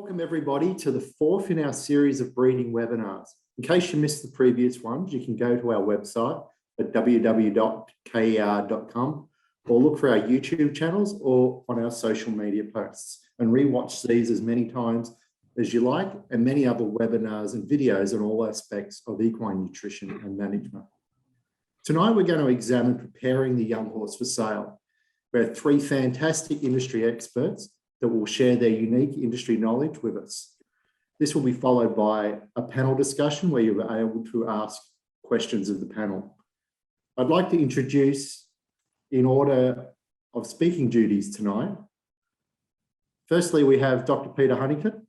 Welcome everybody to the fourth in our series of breeding webinars. In case you missed the previous ones, you can go to our website at www.ker.com or look for our YouTube channels or on our social media posts and rewatch these as many times as you like, and many other webinars and videos on all aspects of equine nutrition and management. Tonight, we're going to examine preparing the young horse for sale. We have three fantastic industry experts that will share their unique industry knowledge with us. This will be followed by a panel discussion where you'll be able to ask questions of the panel. I'd like to introduce, in order of speaking duties tonight, firstly, we have Dr. Peter Huntington.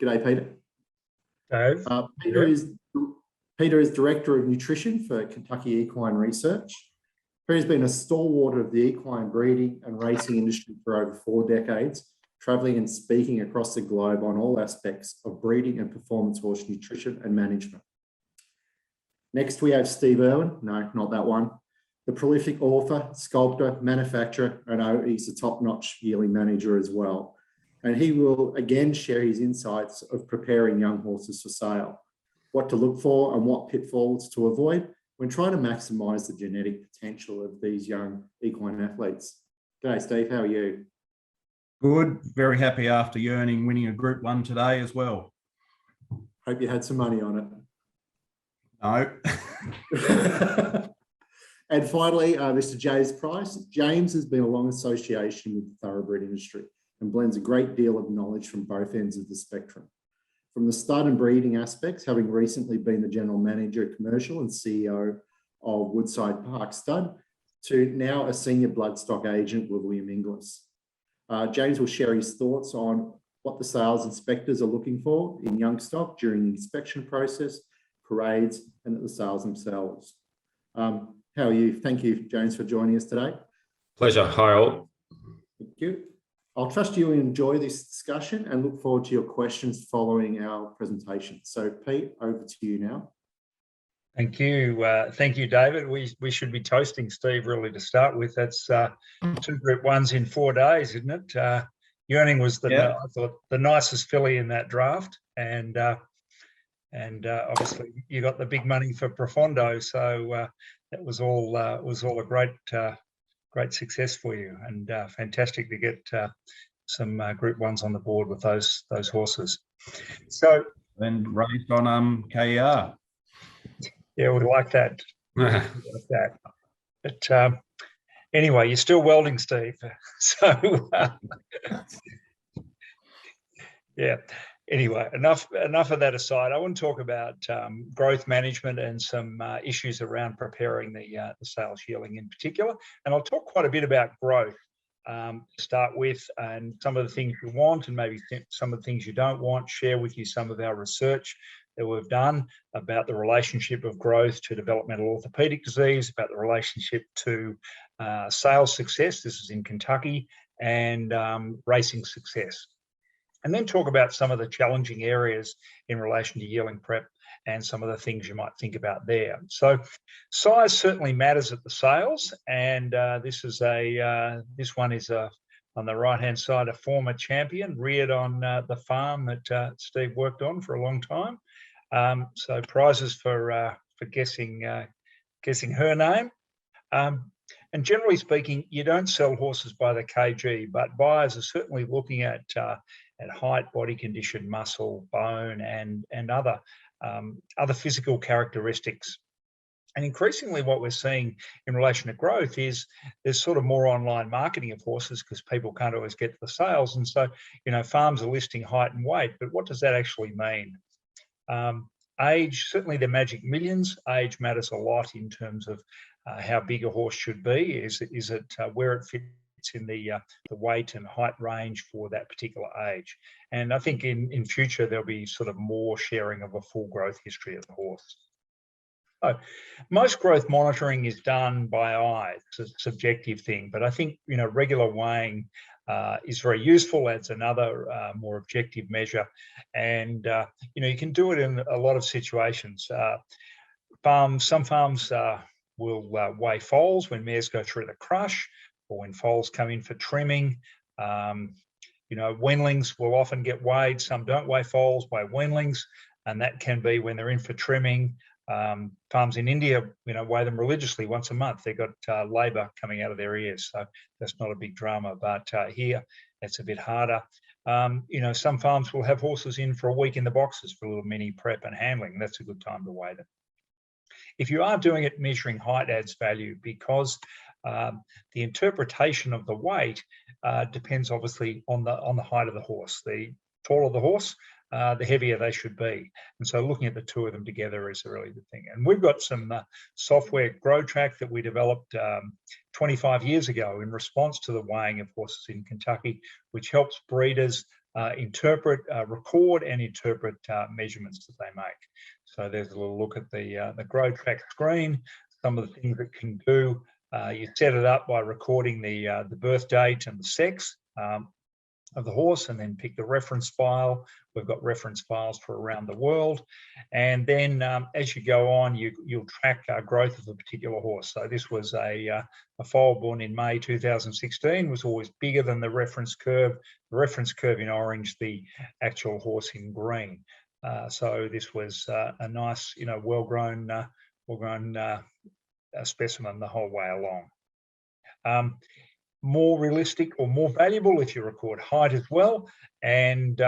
G'day, Peter. Dave. Peter is Director of Nutrition for Kentucky Equine Research. Peter's been a stalwart of the equine breeding and racing industry for over 4 decades, travelling and speaking across the globe on all aspects of breeding and performance horse nutrition and management. Next, we have Steve Irwin. No, not that one. The prolific author, sculptor, manufacturer, and he's a top-notch yearling manager as well. And he will again share his insights of preparing young horses for sale, what to look for and what pitfalls to avoid when trying to maximise the genetic potential of these young equine athletes. G'day, Steve, how are you? Good, very happy after yearling winning a Group 1 today as well. Hope you had some money on No. it. And finally, Mr. James Price. James has been a long association with the thoroughbred industry and blends a great deal of knowledge from both ends of the spectrum. From the stud and breeding aspects, having recently been the General Manager, Commercial and CEO of Woodside Park Stud, to now a Senior Bloodstock Agent with William Inglis. James will share his thoughts on what the sales inspectors are looking for in young stock during the inspection process, parades, and at the sales themselves. How are you? Thank you, James, for joining us today. Pleasure. Hi, all. Thank you. I'll trust you enjoy this discussion and look forward to your questions following our presentation. So, Pete, over to you now. Thank you, David. We should be toasting Steve really to start with. That's 2 Group 1s in 4 days, isn't it? Yearling was I thought the nicest filly in that draft, and obviously you got the big money for Profondo, so that was all a great success for you, and fantastic to get some Group 1s on the board with those horses. So, And raced on KER. yeah, we like that. But anyway, you're still welding, Steve. So yeah. Anyway, enough of that aside. I want to talk about growth management and some issues around preparing the sales yearling in particular. And I'll talk quite a bit about growth to start with, and some of the things you want and maybe some of the things you don't want, share with you some of our research that we've done about the relationship of growth to developmental orthopedic disease, about the relationship to sales success, this is in Kentucky, and racing success. And then talk about some of the challenging areas in relation to yearling prep and some of the things you might think about there. So size certainly matters at the sales, and this one is on the right-hand side, a former champion reared on the farm that Steve worked on for a long time. So prizes for guessing her name. And generally speaking, you don't sell horses by the kg, but buyers are certainly looking at height, body condition, muscle, bone, and other physical characteristics. And increasingly what we're seeing in relation to growth is there's sort of more online marketing of horses because people can't always get to the sales. And so, farms are listing height and weight, but what does that actually mean? Age, certainly the magic millions. Age matters a lot in terms of how big a horse should be. Is it where it fits in the weight and height range for that particular age? And I think in future there'll be sort of more sharing of a full growth history of the horse. So most growth monitoring is done by eye. It's a subjective thing, but I think regular weighing is very useful. It's another more objective measure, and you can do it in a lot of situations. Some farms will weigh foals when mares go through the crush, or when foals come in for trimming. You know, weanlings will often get weighed. Some don't weigh foals, weigh weanlings, and that can be when they're in for trimming. Farms in India, you know, weigh them religiously once a month. They've got labour coming out of their ears, so that's not a big drama. But here, it's a bit harder. You know, some farms will have horses in for a week in the boxes for a little mini prep and handling. That's a good time to weigh them. If you are doing it, measuring height adds value, because the interpretation of the weight depends obviously on the height of the horse. The taller the horse, the heavier they should be. And so looking at the two of them together is a really good thing. And we've got some software, GrowTrack, that we developed 25 years ago in response to the weighing of horses in Kentucky, which helps breeders interpret, record and interpret measurements that they make. So there's a little look at the GrowTrack screen, some of the things it can do. You set it up by recording the birth date and the sex of the horse, and then pick the reference file. We've got reference files for around the world. And then as you go on, you'll track growth of a particular horse. So this was a foal born in May 2016, was always bigger than the reference curve. The reference curve in orange, the actual horse in green. So this was a nice, you know, well-grown specimen the whole way along. More realistic or more valuable if you record height as well. And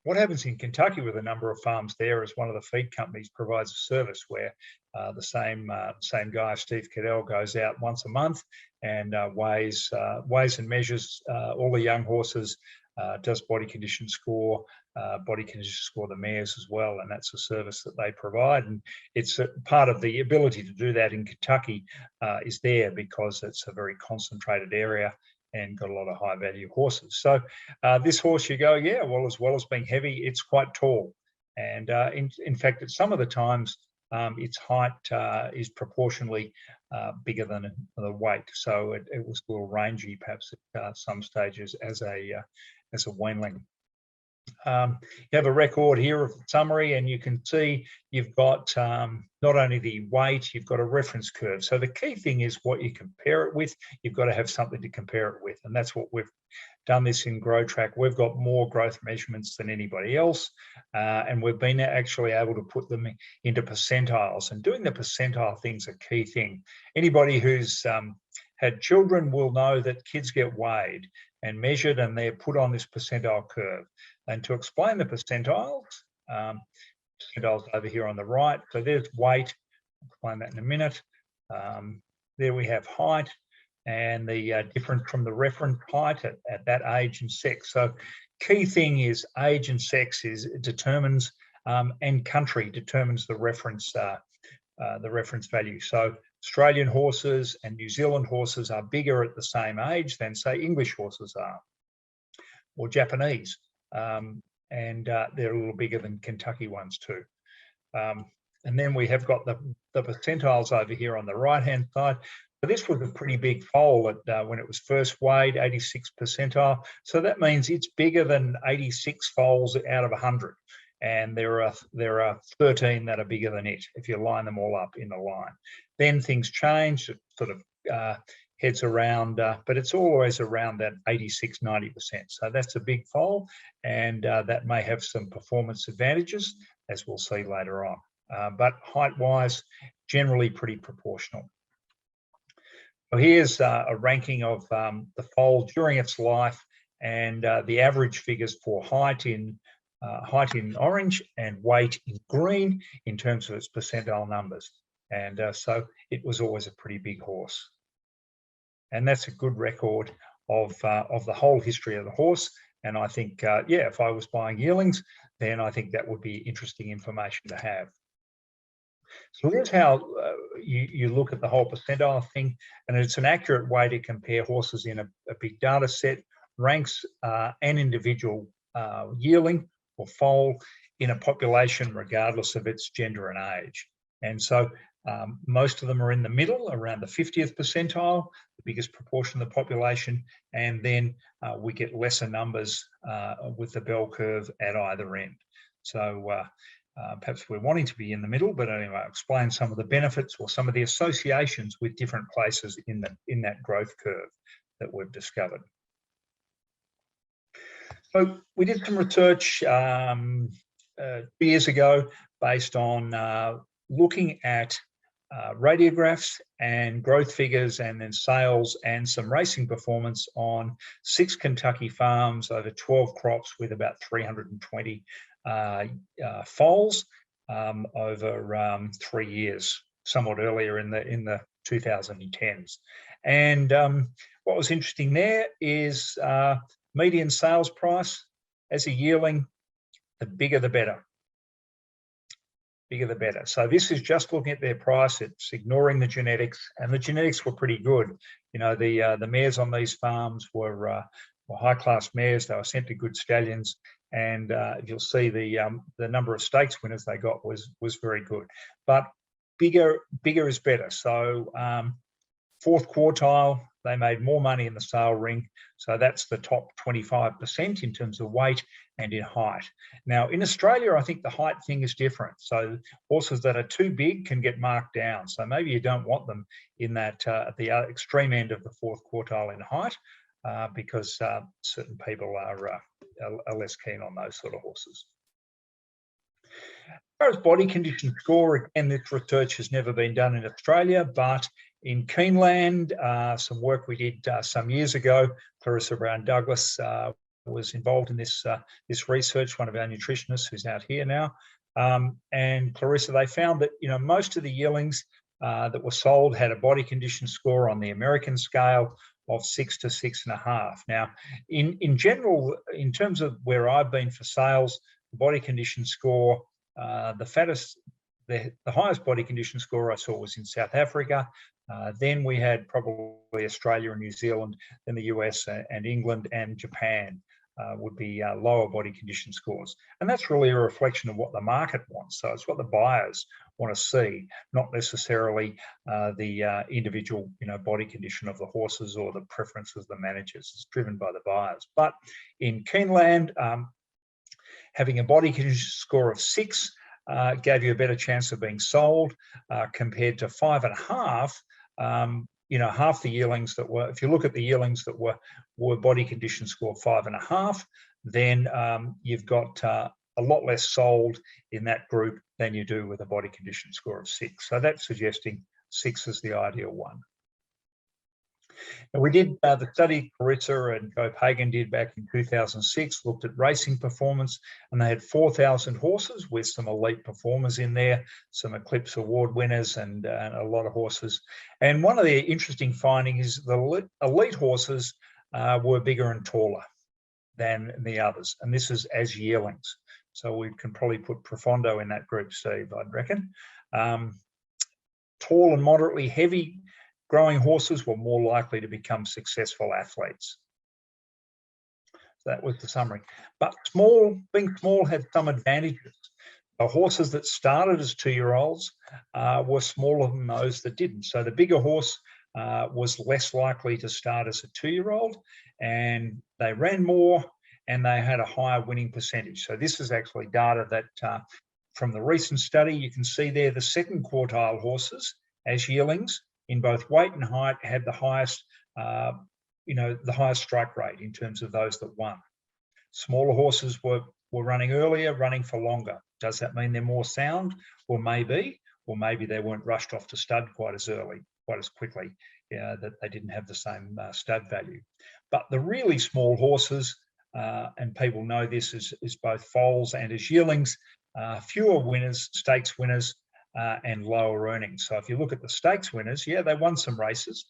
what happens in Kentucky with a number of farms there is one of the feed companies provides a service where the same guy, Steve Cadell, goes out once a month and weighs and measures all the young horses, does body condition score the mares as well, and that's a service that they provide. And it's a part of the ability to do that in Kentucky is there because it's a very concentrated area and got a lot of high value horses. So this horse, you go, yeah, well as being heavy, it's quite tall. And in fact, at some of the times, its height is proportionally bigger than the weight. So it was a little rangy, perhaps at some stages as a weanling. You have a record here of the summary, and you can see you've got not only the weight, you've got a reference curve. So the key thing is what you compare it with. You've got to have something to compare it with, and that's what we've done this in GrowTrack. We've got more growth measurements than anybody else, and we've been actually able to put them into percentiles. And doing the percentile thing's a key thing. Anybody who's had children will know that kids get weighed and measured, and they're put on this percentile curve. And to explain the percentiles, percentiles over here on the right. So there's weight. I'll explain that in a minute. There we have height, and the difference from the reference height at that age and sex. So key thing is age and sex determines and country determines the reference value. So Australian horses and New Zealand horses are bigger at the same age than, say, English horses are, or Japanese, and they're a little bigger than Kentucky ones too. And then we have got the percentiles over here on the right-hand side. So this was a pretty big foal when it was first weighed, 86 percentile. So that means it's bigger than 86 foals out of 100. And there are 13 that are bigger than it if you line them all up in a line. Then things change, it sort of heads around, but it's always around that 86, 90%. So that's a big foal, and that may have some performance advantages, as we'll see later on. But height-wise, generally pretty proportional. So here's a ranking of the foal during its life, and the average figures for height in orange and weight in green in terms of its percentile numbers. And so it was always a pretty big horse. And that's a good record of the whole history of the horse. And I think, yeah, if I was buying yearlings, then I think that would be interesting information to have. So here's how you look at the whole percentile thing, and it's an accurate way to compare horses in a big data set, ranks an individual yearling or foal in a population regardless of its gender and age. And so most of them are in the middle, around the 50th percentile, the biggest proportion of the population, and then we get lesser numbers with the bell curve at either end. So perhaps we're wanting to be in the middle, but anyway, I'll explain some of the benefits or some of the associations with different places in that growth curve that we've discovered. So we did some research 2 years ago based on looking at radiographs and growth figures and then sales and some racing performance on 6 Kentucky farms over 12 crops with about 320 foals over 3 years, somewhat earlier in the 2010s. And what was interesting there is median sales price as a yearling, the bigger the better. Bigger the better. So this is just looking at their price. It's ignoring the genetics, and the genetics were pretty good. You know, the mares on these farms were high-class mares. They were sent to good stallions, and you'll see the number of stakes winners they got was very good. But bigger is better. So 4th quartile, they made more money in the sale ring. So that's the top 25% in terms of weight and in height. Now, in Australia, I think the height thing is different. So horses that are too big can get marked down. So maybe you don't want them in that at the extreme end of the 4th quartile in height because certain people are less keen on those sort of horses. As far as body condition score, again, this research has never been done in Australia, but in Queensland, some work we did some years ago, Clarissa Brown-Douglas was involved in this research, one of our nutritionists who's out here now. And Clarissa, they found that, you know, most of the yearlings that were sold had a body condition score on the American scale of 6 to 6.5. Now, in general, in terms of where I've been for sales, the body condition score, the highest body condition score I saw was in South Africa. Then we had probably Australia and New Zealand, then the US and England and Japan would be lower body condition scores. And that's really a reflection of what the market wants. So it's what the buyers want to see, not necessarily the individual, you know, body condition of the horses or the preferences of the managers. It's driven by the buyers. But in Queensland, having a body condition score of 6 gave you a better chance of being sold compared to 5.5. You know, half the yearlings that were, if you look at the yearlings that were body condition score 5.5, then you've got a lot less sold in that group than you do with a body condition score of 6. So that's suggesting 6 is the ideal one. And we did the study Clarissa and Joe Pagan did back in 2006, looked at racing performance, and they had 4,000 horses with some elite performers in there, some Eclipse Award winners and a lot of horses. And one of the interesting findings is the elite horses were bigger and taller than the others. And this is as yearlings. So we can probably put Profondo in that group, Steve, I'd reckon. Tall and moderately heavy growing horses were more likely to become successful athletes. So that was the summary. But being small had some advantages. The horses that started as 2-year-olds were smaller than those that didn't. So the bigger horse was less likely to start as a 2-year-old, and they ran more and they had a higher winning percentage. So this is actually data that from the recent study, you can see there the 2nd quartile horses as yearlings in both weight and height had the highest, the highest strike rate in terms of those that won. Smaller horses were running earlier, running for longer. Does that mean they're more sound? Or maybe they weren't rushed off to stud quite as early, quite as quickly, that they didn't have the same stud value. But the really small horses, and people know this as both foals and as yearlings, fewer winners, stakes winners, and lower earnings. So if you look at the stakes winners, yeah, they won some races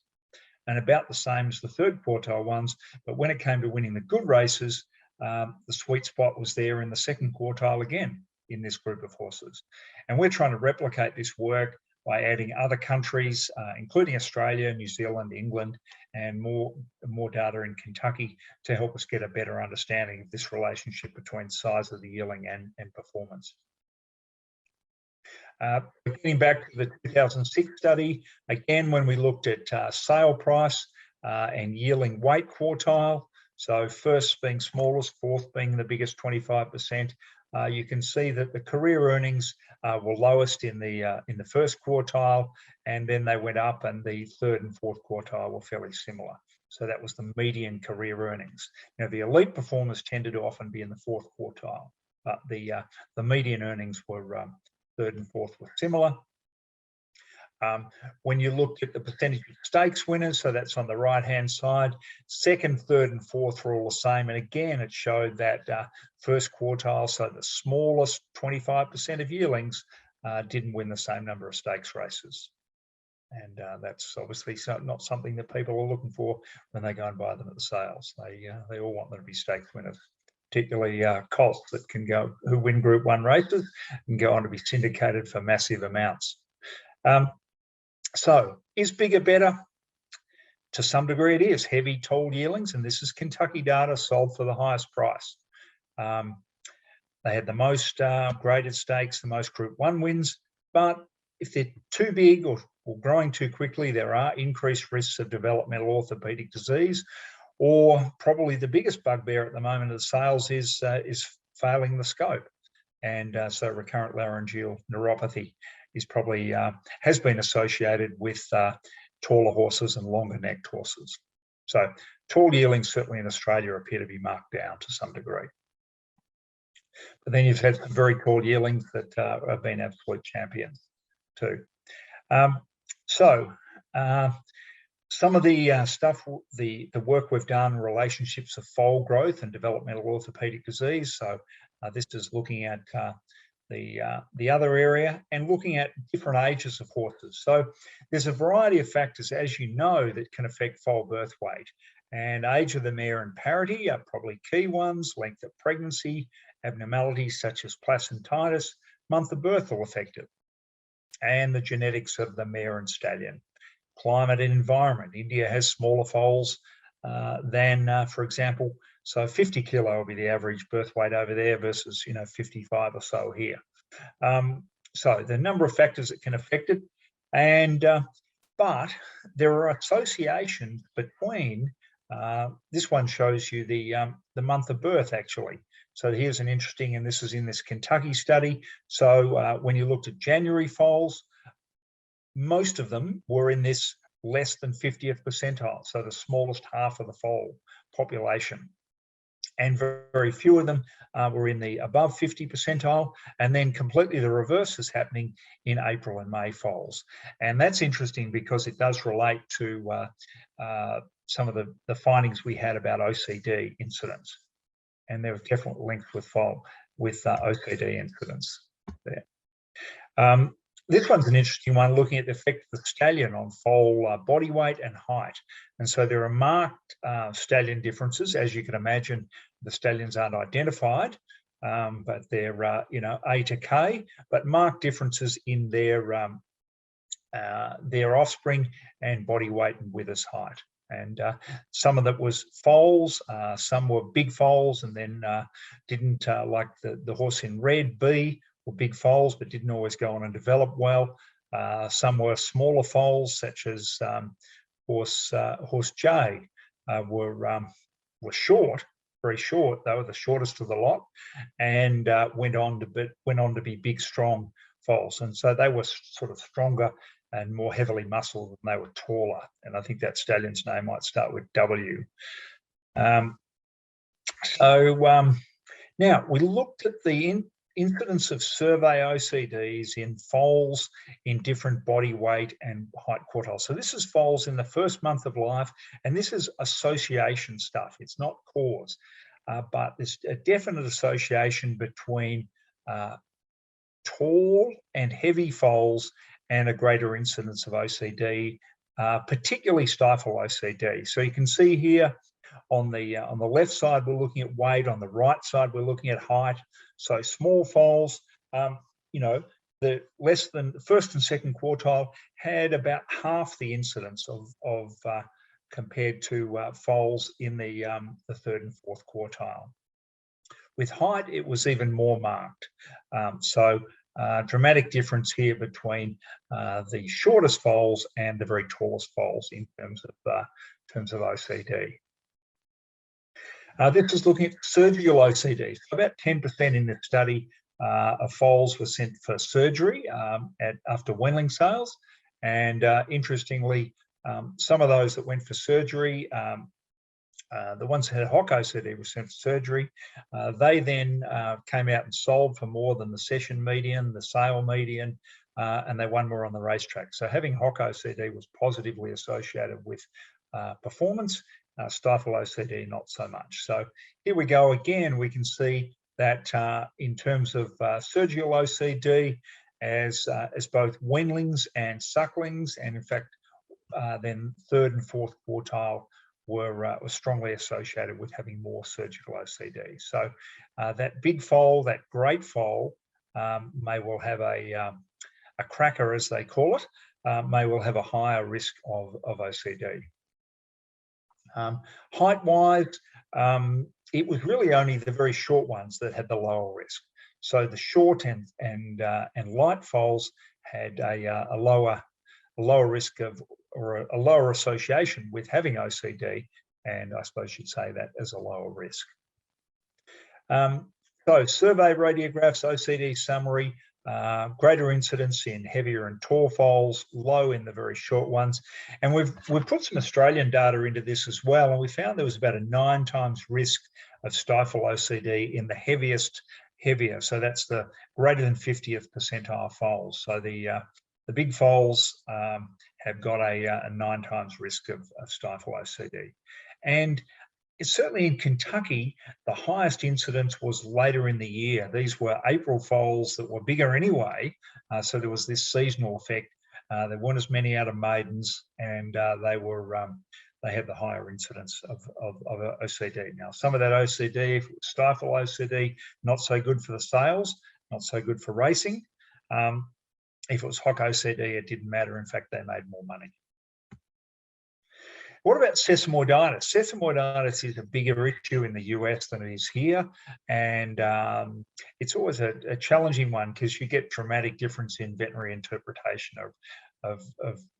and about the same as the 3rd quartile ones. But when it came to winning the good races, the sweet spot was there in the 2nd quartile again in this group of horses. And we're trying to replicate this work by adding other countries, including Australia, New Zealand, England, and more data in Kentucky to help us get a better understanding of this relationship between size of the yearling and performance. Getting back to the 2006 study, again, when we looked at sale price and yearling weight quartile, so first being smallest, 4th being the biggest 25%, you can see that the career earnings were lowest in the 1st quartile, and then they went up, and the 3rd and 4th quartile were fairly similar. So that was the median career earnings. Now, the elite performers tended to often be in the fourth quartile, but the median earnings were third and fourth were similar. When you looked at the percentage of stakes winners, so that's on the right-hand side, second, third, and fourth were all the same. And again, it showed that first quartile, so the smallest 25% of yearlings didn't win the same number of stakes races. And that's obviously not something that people are looking for when they go and buy them at the sales. They all want them to be stakes winners, particularly colts that can go, who win Group 1 races and go on to be syndicated for massive amounts. So is bigger better? To some degree it is. Heavy, tall yearlings, and this is Kentucky data, sold for the highest price. They had the most graded stakes, the most Group 1 wins, but if they're too big or growing too quickly, there are increased risks of developmental orthopedic disease, or probably the biggest bugbear at the moment of the sales is failing the scope. And so recurrent laryngeal neuropathy is probably, has been associated with taller horses and longer necked horses. So tall yearlings certainly in Australia appear to be marked down to some degree. But then you've had some very tall yearlings that have been absolute champions too. Some of the stuff, the work we've done, relationships of foal growth and developmental orthopedic disease. So this is looking at the other area and looking at different ages of horses. So there's a variety of factors, as you know, that can affect foal birth weight. And age of the mare and parity are probably key ones. Length of pregnancy, abnormalities such as placentitis, month of birth will affect it. And the genetics of the mare and stallion. Climate and environment. India has smaller foals than, for example, so 50 kilo will be the average birth weight over there versus, 55 or so here. So the number of factors that can affect it, and but there are associations between. This one shows you the month of birth actually. So here's an interesting, and this is in this Kentucky study. So when you looked at January foals, most of them were in this less than 50th percentile, so the smallest half of the foal population. And very few of them were in the above 50 percentile, and then completely the reverse is happening in April and May foals. And that's interesting because it does relate to some of the findings we had about OCD incidence. And there was definitely links with OCD incidence there. This one's an interesting one, looking at the effect of the stallion on foal body weight and height. And so there are marked stallion differences. As you can imagine, the stallions aren't identified, but they're, A to K, but marked differences in their offspring and body weight and withers height. And some of that was foals, some were big foals and then didn't, like the horse in red, B, were big foals, but didn't always go on and develop well. Some were smaller foals, such as horse J, were short, very short. They were the shortest of the lot, and went on to be big, strong foals. And so they were sort of stronger and more heavily muscled, and they were taller. And I think that stallion's name might start with W. Now we looked at the incidence of survey OCDs in foals in different body weight and height quartiles. So this is foals in the first month of life, and this is association stuff. It's not cause, but there's a definite association between tall and heavy foals and a greater incidence of OCD, particularly stifle OCD. So you can see here on the left side, we're looking at weight. On the right side, we're looking at height. So small foals, the less than first and second quartile had about half the incidence of compared to foals in the third and fourth quartile. With height, it was even more marked. Dramatic difference here between the shortest foals and the very tallest foals in terms of OCD. This is looking at surgical OCD. So about 10% in the study of foals were sent for surgery after weanling sales. And interestingly, Some of those that went for surgery, the ones that had hock OCD were sent for surgery. They then came out and sold for more than the session median, the sale median, and they won more on the racetrack. So having hock OCD was positively associated with performance, stifle OCD not so much. So here we go again, we can see that in terms of surgical OCD as both weanlings and sucklings, and in fact then third and fourth quartile were strongly associated with having more surgical OCD. So that big foal, that great foal, may well have a cracker, as they call it, may well have a higher risk of OCD. Height-wise, it was really only the very short ones that had the lower risk. So the short and light foals had a lower risk of, or a lower association with having OCD, and I suppose you'd say that as a lower risk. So survey radiographs, OCD summary, greater incidence in heavier and tall foals, low in the very short ones. And we've put some Australian data into this as well, and we found there was about a 9 times risk of stifle OCD in the heavier. So that's the greater than 50th percentile foals. So the big foals have got a 9 times risk of stifle OCD. And it's certainly in Kentucky, the highest incidence was later in the year. These were April foals that were bigger anyway, so there was this seasonal effect. There weren't as many out of maidens, and they had the higher incidence of OCD. Now, some of that OCD, if it was stifle OCD, not so good for the sales, not so good for racing. If it was hock OCD, it didn't matter. In fact, they made more money. What about sesamoiditis? Sesamoiditis is a bigger issue in the US than it is here. And it's always a challenging one because you get dramatic difference in veterinary interpretation of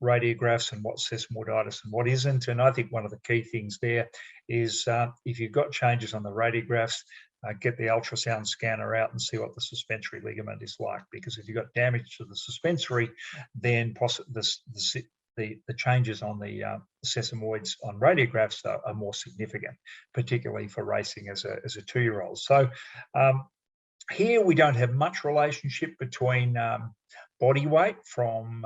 radiographs and what's sesamoiditis and what isn't. And I think one of the key things there is if you've got changes on the radiographs, get the ultrasound scanner out and see what the suspensory ligament is like. Because if you've got damage to the suspensory, then the changes on the sesamoids on radiographs are more significant, particularly for racing as a 2-year-old. So here we don't have much relationship between body weight from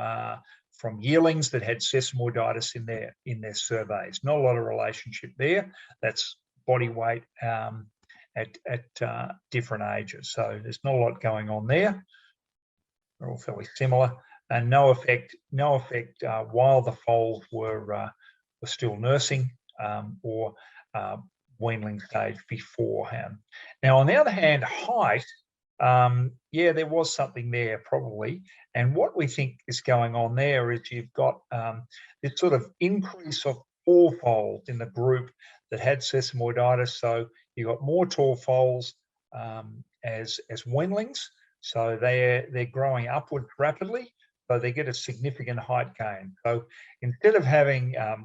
yearlings that had sesamoiditis in their surveys. Not a lot of relationship there. That's body weight at different ages. So there's not a lot going on there. They're all fairly similar. And no effect while the foals were still nursing or weanling stage beforehand. Now, on the other hand, height, yeah, there was something there probably. And what we think is going on there is you've got this sort of increase of tall foals in the group that had sesamoiditis. So you got more tall foals as weanlings. So they're growing upward rapidly. So they get a significant height gain. So instead of having a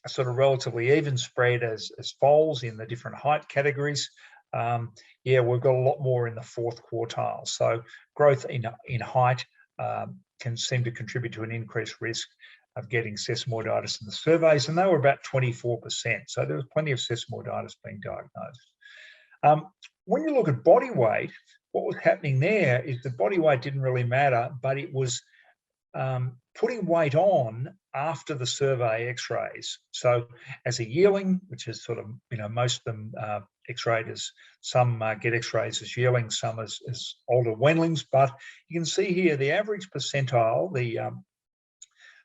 sort of relatively even spread as foals in the different height categories, yeah, we've got a lot more in the fourth quartile. So growth in height can seem to contribute to an increased risk of getting sesamoiditis in the surveys, and they were about 24%. So there was plenty of sesamoiditis being diagnosed. When you look at body weight, what was happening there is the body weight didn't really matter, but it was putting weight on after the survey x-rays. So as a yearling, which is sort of, most of them x-rayed as, some get x-rays as yearlings, some as older weanlings, but you can see here the average percentile,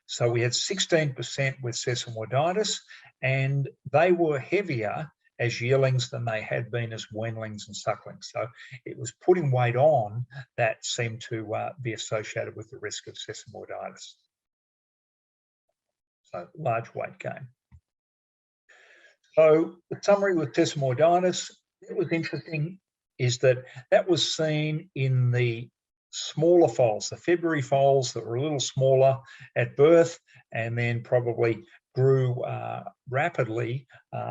so we had 16% with sesamoiditis, and they were heavier as yearlings than they had been as weanlings and sucklings. So it was putting weight on that seemed to be associated with the risk of sesamoiditis. So large weight gain. So the summary with sesamoiditis, what was interesting is that was seen in the smaller foals, the February foals that were a little smaller at birth and then probably grew rapidly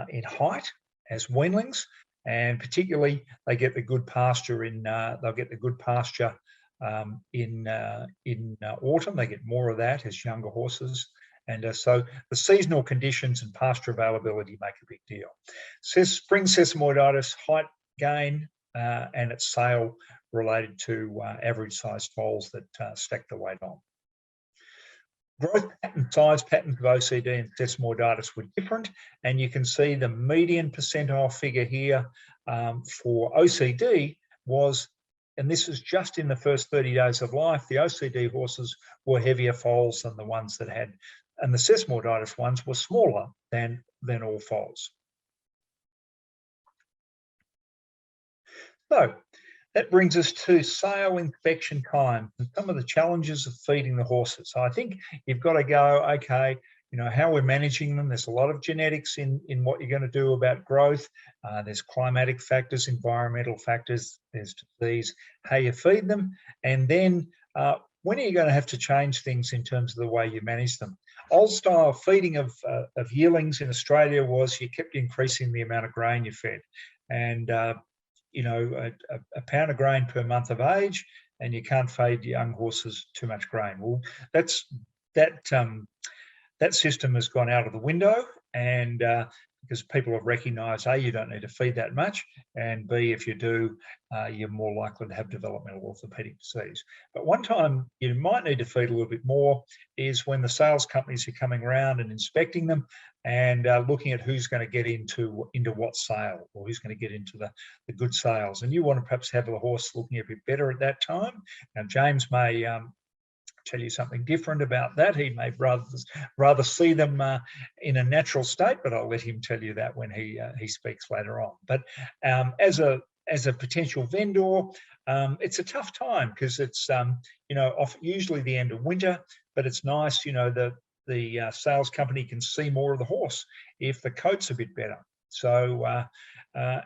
in height as weanlings, and particularly they get the good pasture in autumn. They get more of that as younger horses, And so the seasonal conditions and pasture availability make a big deal. Spring sesamoiditis, height gain, and its sale related to average sized foals that stack the weight on. Growth pattern, size patterns of OCD and sesamoiditis were different, and you can see the median percentile figure here for OCD was, and this is just in the first 30 days of life, the OCD horses were heavier foals than the ones that had, and the sesamoiditis ones were smaller than all foals. So that brings us to sale inspection time and some of the challenges of feeding the horses. So I think you've got to go, okay, you know, how we're managing them. There's a lot of genetics in what you're going to do about growth. There's climatic factors, environmental factors, there's disease, how you feed them. And then when are you going to have to change things in terms of the way you manage them? Old style feeding of yearlings in Australia was you kept increasing the amount of grain you fed. And you know, a pound of grain per month of age, and you can't feed young horses too much grain. Well, that system has gone out of the window, and because people have recognised, A, you don't need to feed that much, and B, if you do, you're more likely to have developmental orthopaedic disease. But one time you might need to feed a little bit more is when the sales companies are coming around and inspecting them and looking at who's going to get into what sale, or who's going to get into the good sales. And you want to perhaps have the horse looking a bit better at that time. Now, James may tell you something different about that. He may rather see them in a natural state, but I'll let him tell you that when he speaks later on. But as a potential vendor, it's a tough time because it's you know, usually the end of winter, but it's nice, you know, the sales company can see more of the horse if the coat's a bit better. So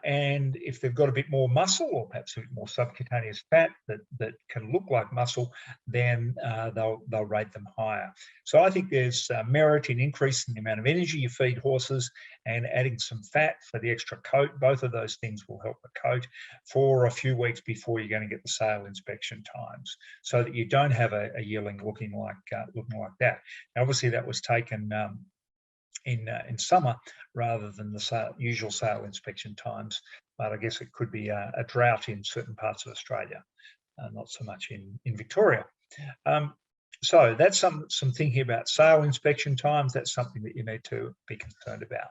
and if they've got a bit more muscle, or perhaps a bit more subcutaneous fat that can look like muscle, then they'll rate them higher. So I think there's merit in increasing the amount of energy you feed horses and adding some fat for the extra coat. Both of those things will help the coat for a few weeks before you're going to get the sale inspection times, so that you don't have a yearling looking like that. Now, obviously, that was taken in summer rather than the usual sale inspection times, but I guess it could be a drought in certain parts of Australia, not so much in Victoria. So that's some thinking about sale inspection times. That's something that you need to be concerned about.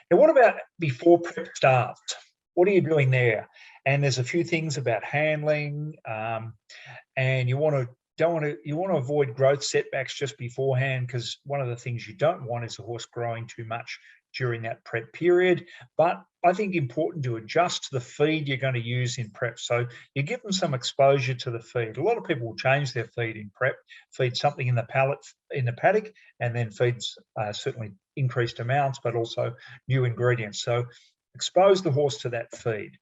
Now, what about before prep starts? What are you doing there? And there's a few things about handling, and you want to avoid growth setbacks just beforehand, because one of the things you don't want is a horse growing too much during that prep period. But I think important to adjust to the feed you're going to use in prep. So you give them some exposure to the feed. A lot of people will change their feed in prep, feed something in the paddock, and then feeds certainly increased amounts, but also new ingredients. So expose the horse to that feed.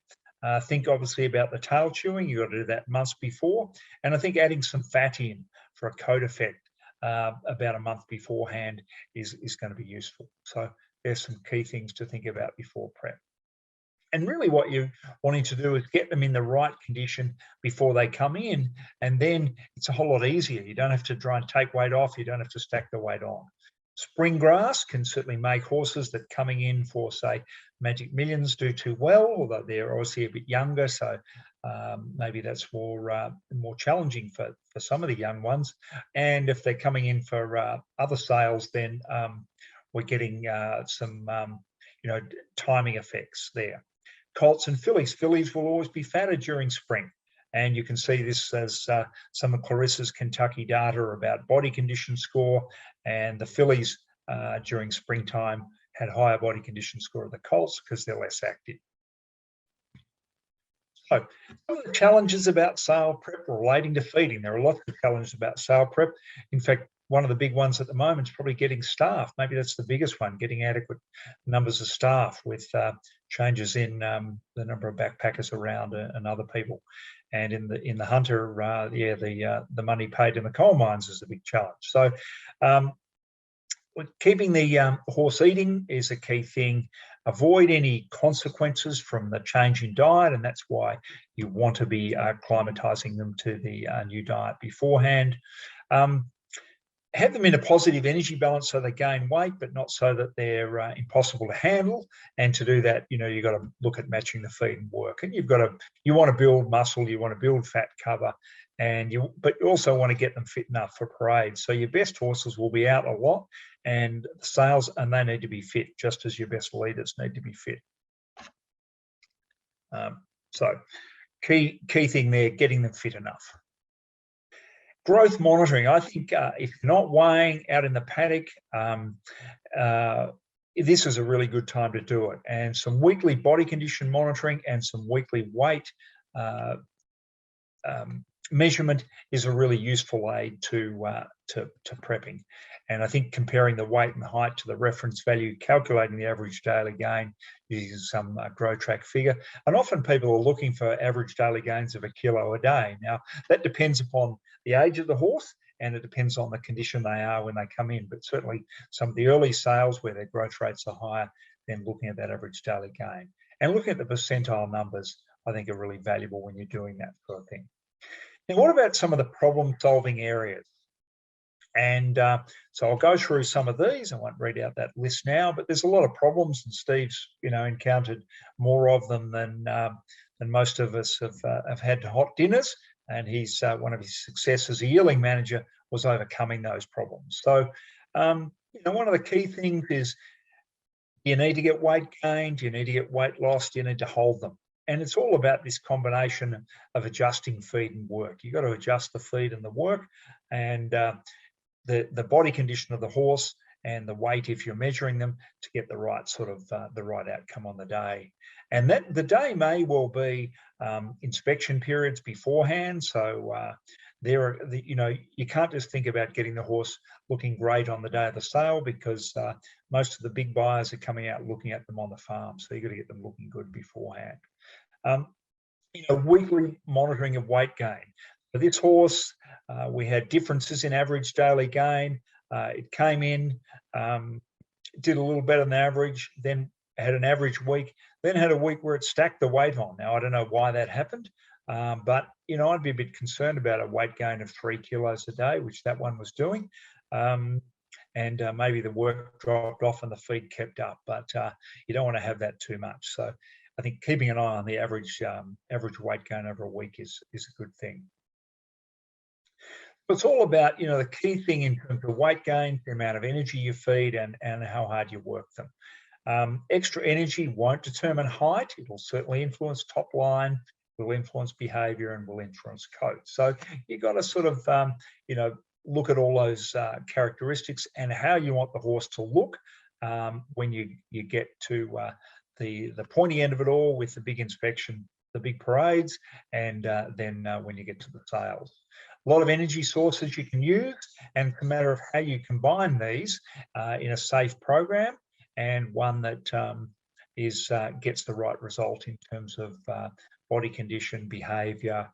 Think obviously about the tail chewing. You've got to do that months before. And I think adding some fat in for a coat effect about a month beforehand is going to be useful. So there's some key things to think about before prep. And really what you're wanting to do is get them in the right condition before they come in. And then it's a whole lot easier. You don't have to try and take weight off. You don't have to stack the weight on. Spring grass can certainly make horses that coming in for, say, Magic Millions do too well, although they're obviously a bit younger, so maybe that's more challenging for some of the young ones. And if they're coming in for other sales, then we're getting some timing effects there. Colts and fillies. Fillies will always be fatter during spring. And you can see this as some of Clarissa's Kentucky data about body condition score, and the fillies during springtime had higher body condition score of the colts because they're less active. So some of the challenges about sale prep relating to feeding. There are lots of challenges about sale prep. In fact, one of the big ones at the moment is probably getting staff. Maybe that's the biggest one, getting adequate numbers of staff with changes in the number of backpackers around and other people. And in the hunter, the money paid in the coal mines is a big challenge. So keeping the horse eating is a key thing. Avoid any consequences from the change in diet, and that's why you want to be acclimatizing them to the new diet beforehand. have them in a positive energy balance so they gain weight, but not so that they're impossible to handle. And to do that, you've got to look at matching the feed and work. And you want to build muscle, you want to build fat cover, but you also want to get them fit enough for parade. So your best horses will be out a lot, and the sales, and they need to be fit, just as your best leaders need to be fit. So key thing there, getting them fit enough. Growth monitoring. I think if you're not weighing out in the paddock, this is a really good time to do it. And some weekly body condition monitoring and some weekly weight measurement is a really useful aid to prepping. And I think comparing the weight and height to the reference value, calculating the average daily gain using some Grow Track figure. And often people are looking for average daily gains of 1 kilo a day. Now, that depends upon the age of the horse, and it depends on the condition they are when they come in. But certainly some of the early sales where their growth rates are higher, then looking at that average daily gain. And looking at the percentile numbers, I think are really valuable when you're doing that sort of thing. Now, what about some of the problem-solving areas? And so I'll go through some of these. I won't read out that list now, but there's a lot of problems, and Steve's, encountered more of them than most of us have had hot dinners. And he's one of his successes as a yearling manager was overcoming those problems. So, one of the key things is you need to get weight gained, you need to get weight lost, you need to hold them. And it's all about this combination of adjusting feed and work. You've got to adjust the feed and the work, and the body condition of the horse and the weight, if you're measuring them, to get the right sort of the right outcome on the day. And that the day may well be inspection periods beforehand. So you can't just think about getting the horse looking great on the day of the sale, because most of the big buyers are coming out looking at them on the farm. So you've got to get them looking good beforehand. Weekly monitoring of weight gain. For this horse, we had differences in average daily gain. It came in, did a little better than average, then had an average week, then had a week where it stacked the weight on. Now, I don't know why that happened, but, I'd be a bit concerned about a weight gain of 3 kilos a day, which that one was doing. And maybe the work dropped off and the feed kept up, but you don't want to have that too much. So I think keeping an eye on the average weight gain over a week is a good thing. It's all about, the key thing in terms of weight gain, the amount of energy you feed and how hard you work them. Extra energy won't determine height. It will certainly influence top line, will influence behavior, and will influence coat. So you've got to sort of, look at all those characteristics and how you want the horse to look when you get to the pointy end of it all with the big inspection, the big parades, and then when you get to the sales. A lot of energy sources you can use, and it's a matter of how you combine these in a safe program, and one that gets the right result in terms of body condition, behavior,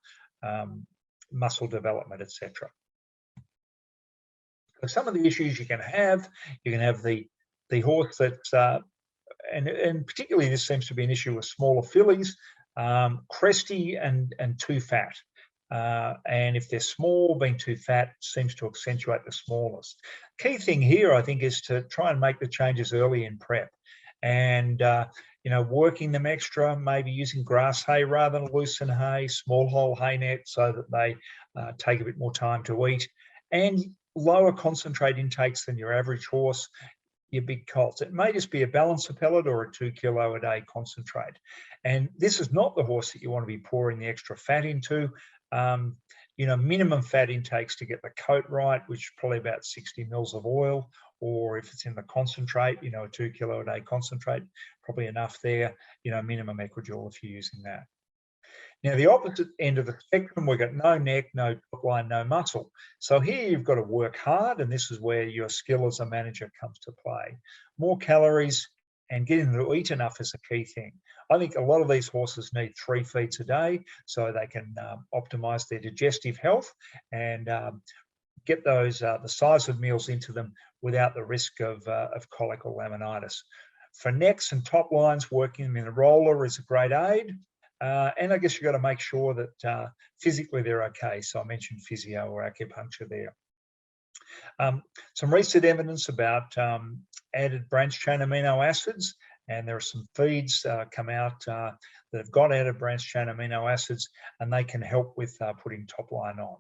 muscle development, etc. So some of the issues you can have the horse that's, and particularly this seems to be an issue with smaller fillies, cresty and too fat. And if they're small, being too fat seems to accentuate the smallness. Key thing here, I think, is to try and make the changes early in prep, and working them extra, maybe using grass hay rather than lucerne hay, small hole hay net, so that they take a bit more time to eat, and lower concentrate intakes than your average horse, your big colts. It may just be a balancer pellet or a 2 kilo a day concentrate. And this is not the horse that you want to be pouring the extra fat into. Minimum fat intakes to get the coat right, which is probably about 60 mils of oil, or if it's in the concentrate, a 2 kilo a day concentrate, probably enough there, minimum equijoule if you're using that. Now, the opposite end of the spectrum, we've got no neck, no top line, no muscle. So here you've got to work hard, and this is where your skill as a manager comes to play. More calories and getting them to eat enough is a key thing. I think a lot of these horses need 3 feeds a day so they can optimize their digestive health and get those the size of meals into them without the risk of colic or laminitis. For necks and top lines, working them in a roller is a great aid. And I guess you've got to make sure that physically they're okay. So I mentioned physio or acupuncture there. Some recent evidence about added branched chain amino acids, and there are some feeds come out that have got added branched chain amino acids, and they can help with putting top line on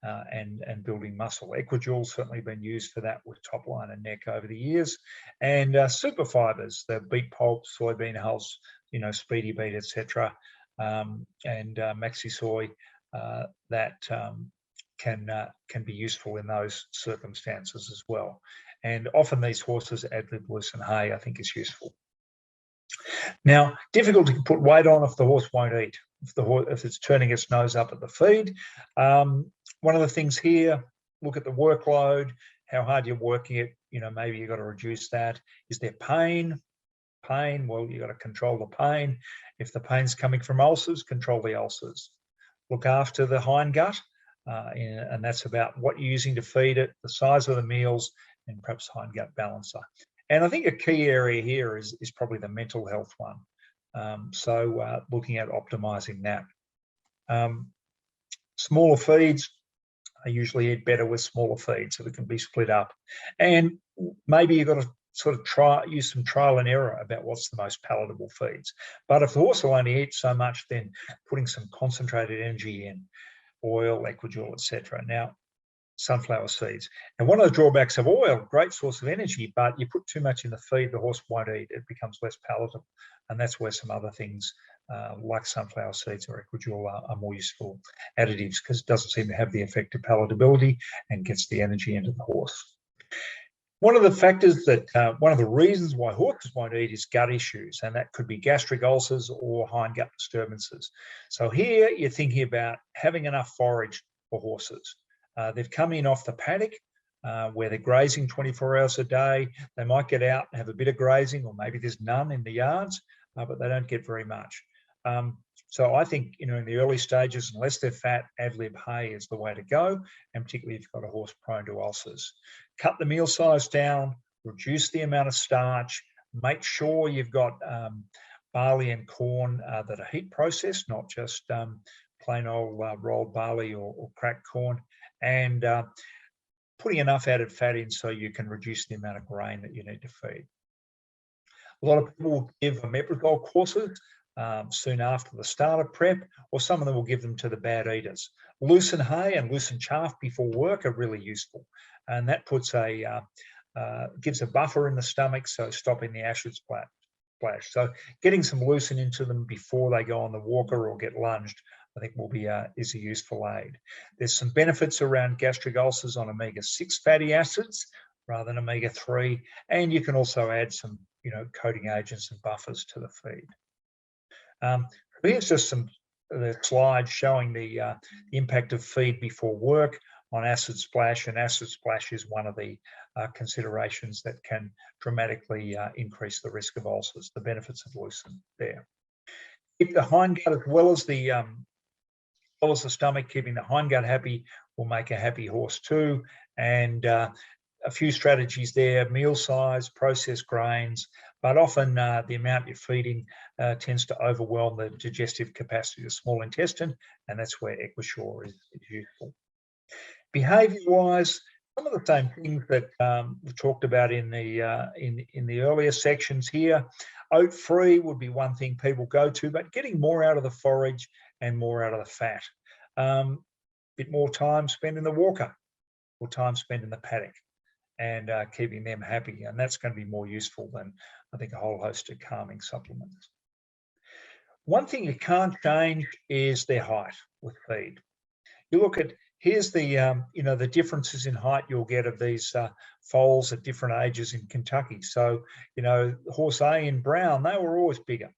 and building muscle. Equijewel's certainly been used for that with top line and neck over the years, and super fibers, the beet pulp, soybean hulls, Speedy Beet, etc., and Maxi Soy that can be useful in those circumstances as well. And often these horses add loosen hay, I think, is useful. Now, difficult to put weight on if the horse won't eat, if it's turning its nose up at the feed. One of the things here, look at the workload, how hard you're working it. Maybe you've got to reduce that. Is there pain? Well, you've got to control the pain. If the pain's coming from ulcers, control the ulcers. Look after the hindgut, and that's about what you're using to feed it, the size of the meals, and perhaps hindgut balancer. And I think a key area here is probably the mental health one. So looking at optimizing that. Smaller feeds are usually eat better with smaller feeds, so they can be split up. And maybe you've got to sort of use some trial and error about what's the most palatable feeds. But if the horse will only eat so much, then putting some concentrated energy in, oil, Equijewel, etc. Now, sunflower seeds. And one of the drawbacks of oil, great source of energy, but you put too much in the feed, the horse won't eat. It becomes less palatable. And that's where some other things like sunflower seeds or Equijewel are more useful additives, because it doesn't seem to have the effect of palatability and gets the energy into the horse. One of the factors that, one of the reasons why horses won't eat is gut issues, and that could be gastric ulcers or hindgut disturbances. So here you're thinking about having enough forage for horses. They've come in off the paddock where they're grazing 24 hours a day. They might get out and have a bit of grazing, or maybe there's none in the yards, but they don't get very much. So I think, in the early stages, unless they're fat, ad-lib hay is the way to go, and particularly if you've got a horse prone to ulcers. Cut the meal size down, reduce the amount of starch, make sure you've got barley and corn that are heat processed, not just plain old rolled barley or cracked corn, and putting enough added fat in so you can reduce the amount of grain that you need to feed. A lot of people will give omeprazole courses soon after the start of prep, or some of them will give them to the bad eaters. Loosen hay and loosen chaff before work are really useful, and that puts gives a buffer in the stomach, so stopping the acid splash. So getting some loosen into them before they go on the walker or get lunged, I think will be is a useful aid. There's some benefits around gastric ulcers on omega-6 fatty acids rather than omega-3, and you can also add some coating agents and buffers to the feed. Here's just the slides showing the impact of feed before work on acid splash, and acid splash is one of the considerations that can dramatically increase the risk of ulcers. The benefits of loosen there. Keep the hindgut as well as the stomach. Keeping the hindgut happy will make a happy horse too. And a few strategies there: meal size, processed grains, but often the amount you're feeding tends to overwhelm the digestive capacity of the small intestine, and that's where Equisure is useful. Behaviour-wise, some of the same things that we've talked about in the earlier sections here. Oat-free would be one thing people go to, but getting more out of the forage and more out of the fat. Bit more time spent in the walker or time spent in the paddock, and keeping them happy, and that's going to be more useful than, I think, a whole host of calming supplements. One thing you can't change is their height with feed. You look at, here's the the differences in height you'll get of these foals at different ages in Kentucky. So horse A in brown, they were always bigger,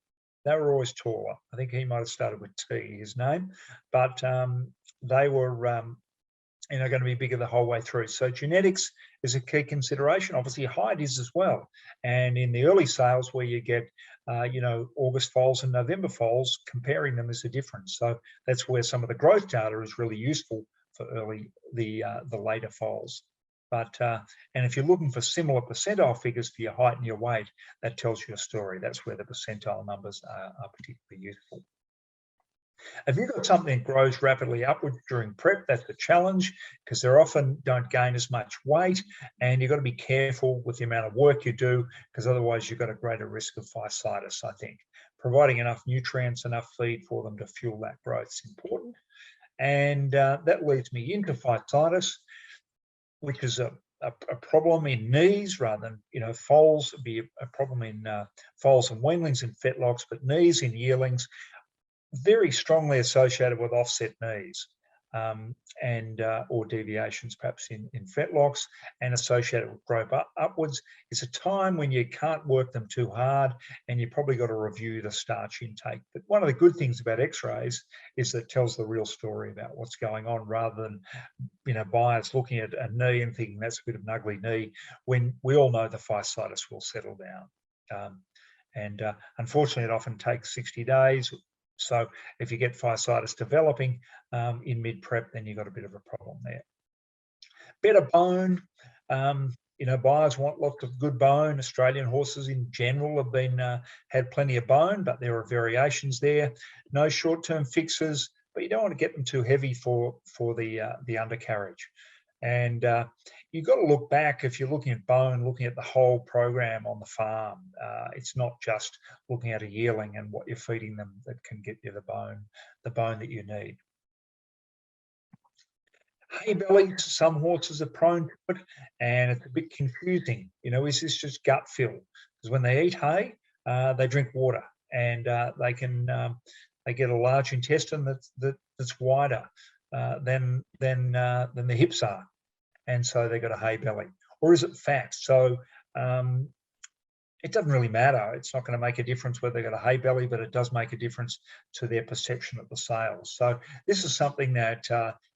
they were always taller. I think he might have started with T, his name, but they were going to be bigger the whole way through. So genetics is a key consideration. Obviously, height is as well. And in the early sales where you get, August foals and November foals, comparing them is a difference. So that's where some of the growth data is really useful for the later foals. But and if you're looking for similar percentile figures for your height and your weight, that tells you a story. That's where the percentile numbers are particularly useful. If you've got something that grows rapidly upward during prep, that's a challenge because they often don't gain as much weight, and you've got to be careful with the amount of work you do because otherwise you've got a greater risk of phytitis, I think. Providing enough nutrients, enough feed for them to fuel that growth is important. And that leads me into phytitis, which is a problem in knees rather than, foals would be a problem in foals and weanlings and fetlocks, but knees in yearlings, very strongly associated with offset knees or deviations perhaps in fetlocks, and associated with growth upwards. It's a time when you can't work them too hard, and you probably got to review the starch intake. But one of the good things about x-rays is that it tells the real story about what's going on, rather than buyers looking at a knee and thinking that's a bit of an ugly knee, when we all know the phytitis will settle down. Unfortunately, it often takes 60 days. So if you get phytitis developing in mid-prep, then you've got a bit of a problem there. Better bone. Buyers want lots of good bone. Australian horses in general have been had plenty of bone, but there are variations there. No short-term fixes, but you don't want to get them too heavy for the undercarriage. And you've got to look back, if you're looking at bone, looking at the whole program on the farm. It's not just looking at a yearling and what you're feeding them that can get you the bone that you need. Hay bellies, some horses are prone to it, and it's a bit confusing. Is this just gut fill? Because when they eat hay, they drink water, and they get a large intestine that's wider than the hips are, and so they've got a hay belly. Or is it fat? So it doesn't really matter. It's not going to make a difference whether they've got a hay belly, but it does make a difference to their perception of the sales. So this is something that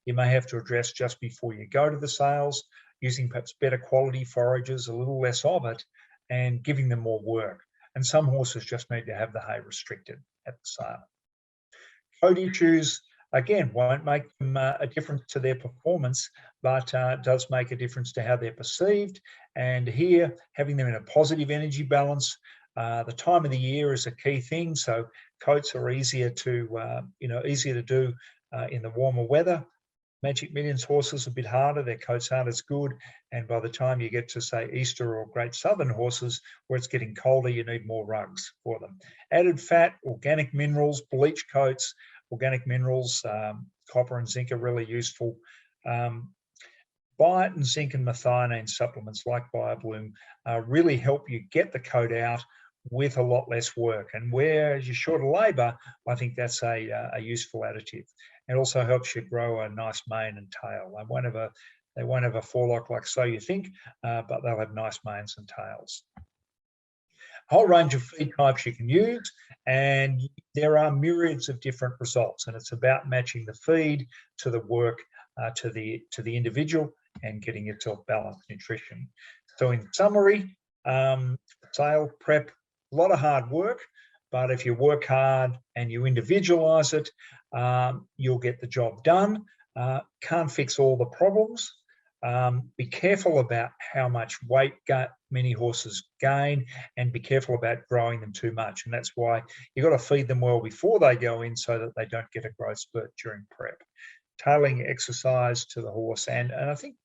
you may have to address just before you go to the sales, using perhaps better quality forages, a little less of it, and giving them more work. And some horses just need to have the hay restricted at the sale. Coat issues, again, won't make them a difference to their performance, but does make a difference to how they're perceived. And here, having them in a positive energy balance, the time of the year is a key thing. So coats are easier to do in the warmer weather. Magic Millions horses are a bit harder. Their coats aren't as good. And by the time you get to, say, Easter or Great Southern horses, where it's getting colder, you need more rugs for them. Added fat, organic minerals, bleach coats. Organic minerals, copper and zinc are really useful. Biotin, zinc and methionine supplements like BioBloom really help you get the coat out with a lot less work. And where you're short of labour, I think that's a useful additive. It also helps you grow a nice mane and tail. They won't have a forelock like so you think, but they'll have nice manes and tails. A whole range of feed types you can use, and there are myriads of different results, and it's about matching the feed to the work to the individual and getting yourself balanced nutrition. So in summary, sale prep, a lot of hard work, but if you work hard and you individualize it, you'll get the job done. Can't fix all the problems. Be careful about how much weight many horses gain, and be careful about growing them too much. And that's why you've got to feed them well before they go in so that they don't get a growth spurt during prep. Tailing exercise to the horse. And I think,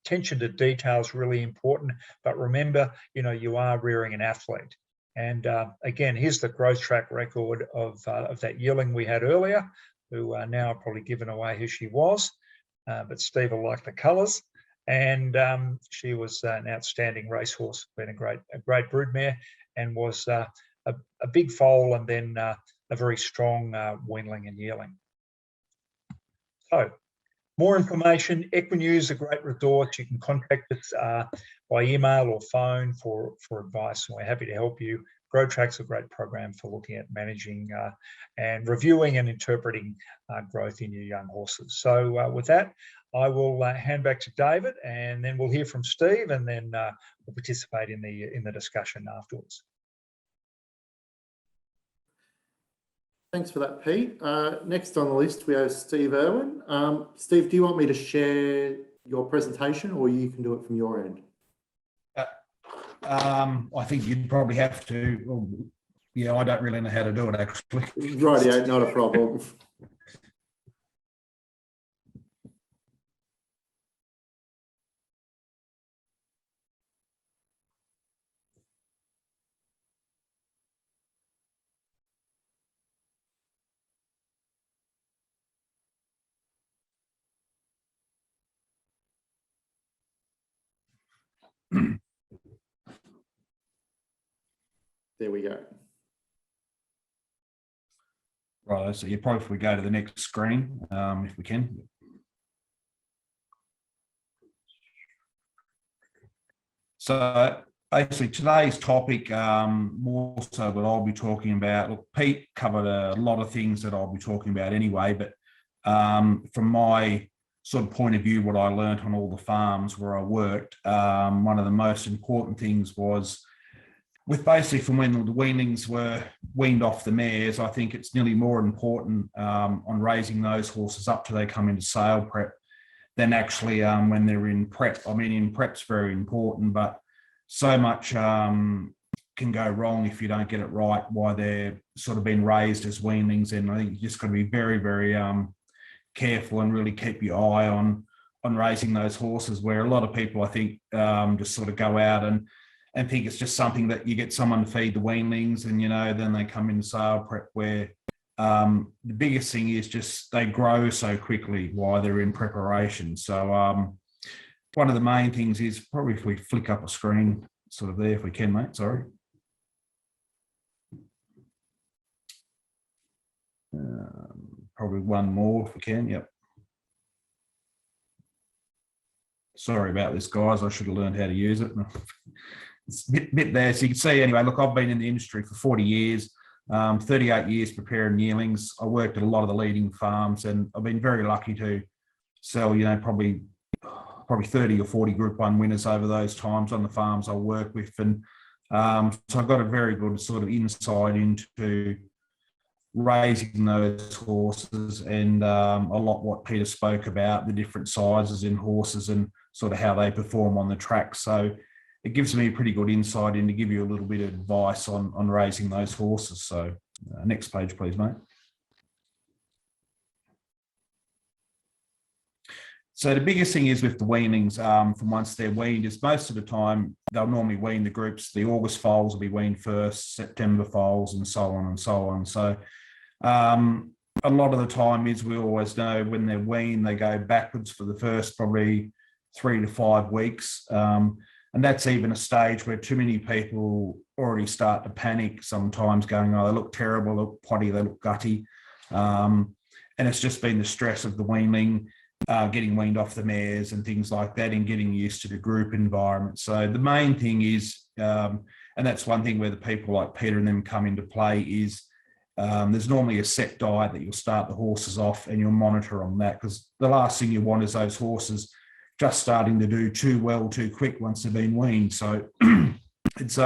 attention to detail is really important. But remember, you are rearing an athlete. And again, here's the growth track record of that yearling we had earlier, who now I've probably given away who she was. But Steve will like the colours, and she was an outstanding racehorse, been a great broodmare, and was a big foal, and then a very strong weanling and yearling. So, more information. Equinews is a great resource. You can contact us by email or phone for advice, and we're happy to help you. GrowTrack's a great program for looking at managing and reviewing and interpreting growth in your young horses. So with that, I will hand back to David, and then we'll hear from Steve, and then we'll participate in the discussion afterwards. Thanks for that, Pete. Next on the list, we have Steve Irwin. Steve, do you want me to share your presentation, or you can do it from your end? I think you'd probably have to. Yeah, I don't really know how to do it actually. Right, yeah, not a problem. There we go. Right, so you probably if we go to the next screen, if we can. So basically today's topic, more so what I'll be talking about, look, Pete covered a lot of things that I'll be talking about anyway, but from my sort of point of view, what I learned on all the farms where I worked, one of the most important things was with basically from when the weanlings were weaned off the mares, I think it's nearly more important on raising those horses up till they come into sale prep than actually when they're in prep. I mean, in prep's very important, but so much can go wrong if you don't get it right while they're sort of being raised as weanlings. And I think you just got to be very, very careful and really keep your eye on raising those horses, where a lot of people, I think, just sort of go out and think it's just something that you get someone to feed the weanlings and, you know, then they come into sale prep, where the biggest thing is just they grow so quickly while they're in preparation. So one of the main things is probably if we flick up a screen sort of there, if we can, mate, sorry. Probably one more if we can, yep. Sorry about this, guys. I should have learned how to use it. It's a bit there. So you can see, anyway, look, I've been in the industry for 40 years, 38 years preparing yearlings. I worked at a lot of the leading farms, and I've been very lucky to sell, you know, probably 30 or 40 Group 1 winners over those times on the farms I work with. And so I've got a very good sort of insight into raising those horses, and a lot what Peter spoke about, the different sizes in horses and sort of how they perform on the track. So it gives me a pretty good insight in to give you a little bit of advice on raising those horses. So next page, please, mate. So the biggest thing is with the weanlings, from once they're weaned, is most of the time they'll normally wean the groups. The August foals will be weaned first, September foals, and so on and so on. So a lot of the time is, we always know when they're weaned, they go backwards for the first probably 3 to 5 weeks. And that's even a stage where too many people already start to panic sometimes, going, oh, they look terrible, they look potty, they look gutty. And it's just been the stress of the weanling, getting weaned off the mares and things like that, and getting used to the group environment. So the main thing is, and that's one thing where the people like Peter and them come into play, is there's normally a set diet that you'll start the horses off, and you'll monitor on that, because the last thing you want is those horses just starting to do too well too quick once they've been weaned. So it's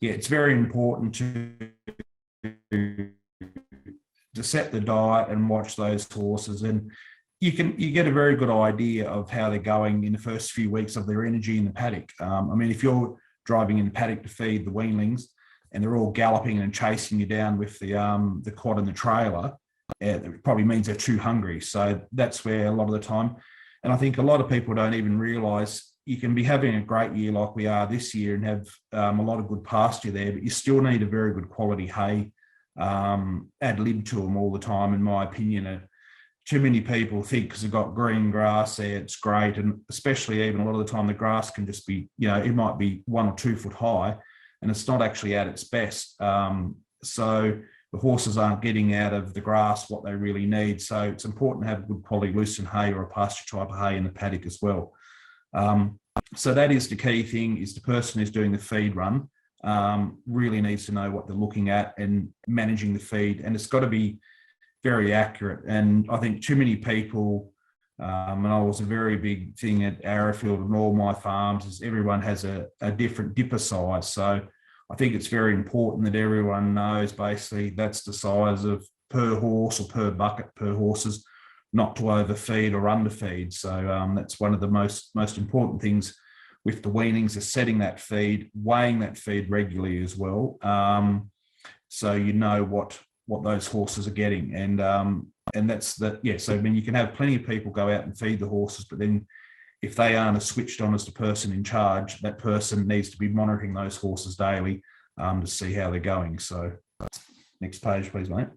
it's very important to set the diet and watch those horses, and you get a very good idea of how they're going in the first few weeks of their energy in the paddock. I mean, if you're driving in the paddock to feed the weanlings and they're all galloping and chasing you down with the quad and the trailer, it probably means they're too hungry. So that's where a lot of the time, and I think a lot of people don't even realise, you can be having a great year like we are this year and have a lot of good pasture there, but you still need a very good quality hay ad lib to them all the time, in my opinion. Too many people think because they've got green grass there, it's great. And especially even a lot of the time, the grass can just be, you know, it might be 1 or 2 foot high and it's not actually at its best. So the horses aren't getting out of the grass what they really need. So it's important to have good quality lucerne hay or a pasture type of hay in the paddock as well. So that is the key thing, is the person who's doing the feed run really needs to know what they're looking at and managing the feed. And it's got to be very accurate. And I think too many people, and I was a very big thing at Arrowfield and all my farms, is everyone has a different dipper size. So I think it's very important that everyone knows basically that's the size of per horse or per bucket per horses, not to overfeed or underfeed. So that's one of the most important things with the weanings, is setting that feed, weighing that feed regularly as well. so you know what those horses are getting. And that's that. Yeah. So I mean, you can have plenty of people go out and feed the horses, but then if they aren't as switched on as the person in charge, that person needs to be monitoring those horses daily to see how they're going. So next page, please, mate.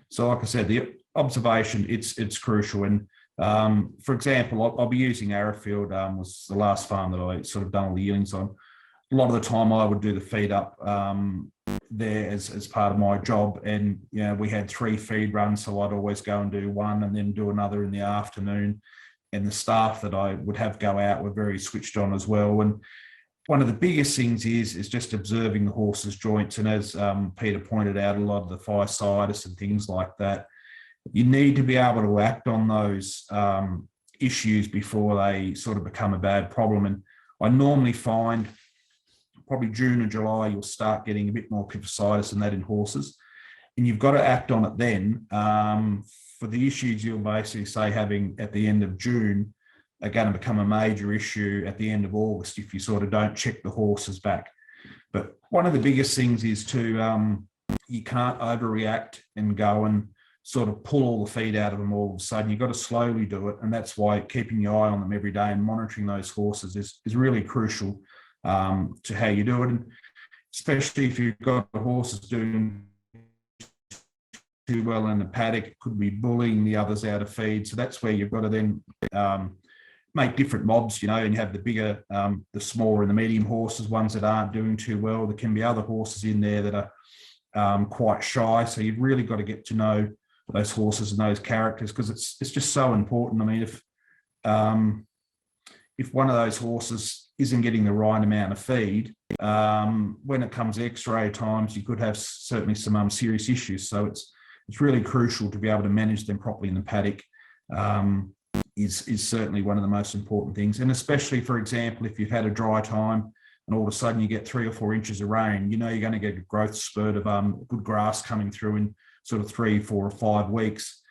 So like I said, the observation, it's crucial. And for example, I'll be using Arrowfield, was the last farm that I sort of done all the yearlings on. A lot of the time I would do the feed up there as part of my job. And, you know, we had 3 feed runs, so I'd always go and do one and then do another in the afternoon. And the staff that I would have go out were very switched on as well. And one of the biggest things is just observing the horse's joints. And as Peter pointed out, a lot of the Phytitis and things like that, you need to be able to act on those issues before they sort of become a bad problem. And I normally find probably June and July, you'll start getting a bit more Phytitis and that in horses. And you've got to act on it then. For the issues you'll basically say having at the end of June are going to become a major issue at the end of August if you sort of don't check the horses back. But one of the biggest things is to, you can't overreact and go and sort of pull all the feed out of them all of a sudden. You've got to slowly do it. And that's why keeping your eye on them every day and monitoring those horses is really crucial to how you do it. And especially if you've got the horses doing too well in the paddock, it could be bullying the others out of feed. So that's where you've got to then make different mobs, you know, and you have the bigger, the smaller and the medium horses, ones that aren't doing too well. There can be other horses in there that are quite shy. So you've really got to get to know those horses and those characters, because it's just so important. I mean, if one of those horses isn't getting the right amount of feed, when it comes X-ray times, you could have certainly some serious issues. So it's really crucial to be able to manage them properly in the paddock. Is certainly one of the most important things. And especially, for example, if you've had a dry time and all of a sudden you get 3 or 4 inches of rain, you know you're going to get a growth spurt of good grass coming through in sort of 3, 4 or 5 weeks.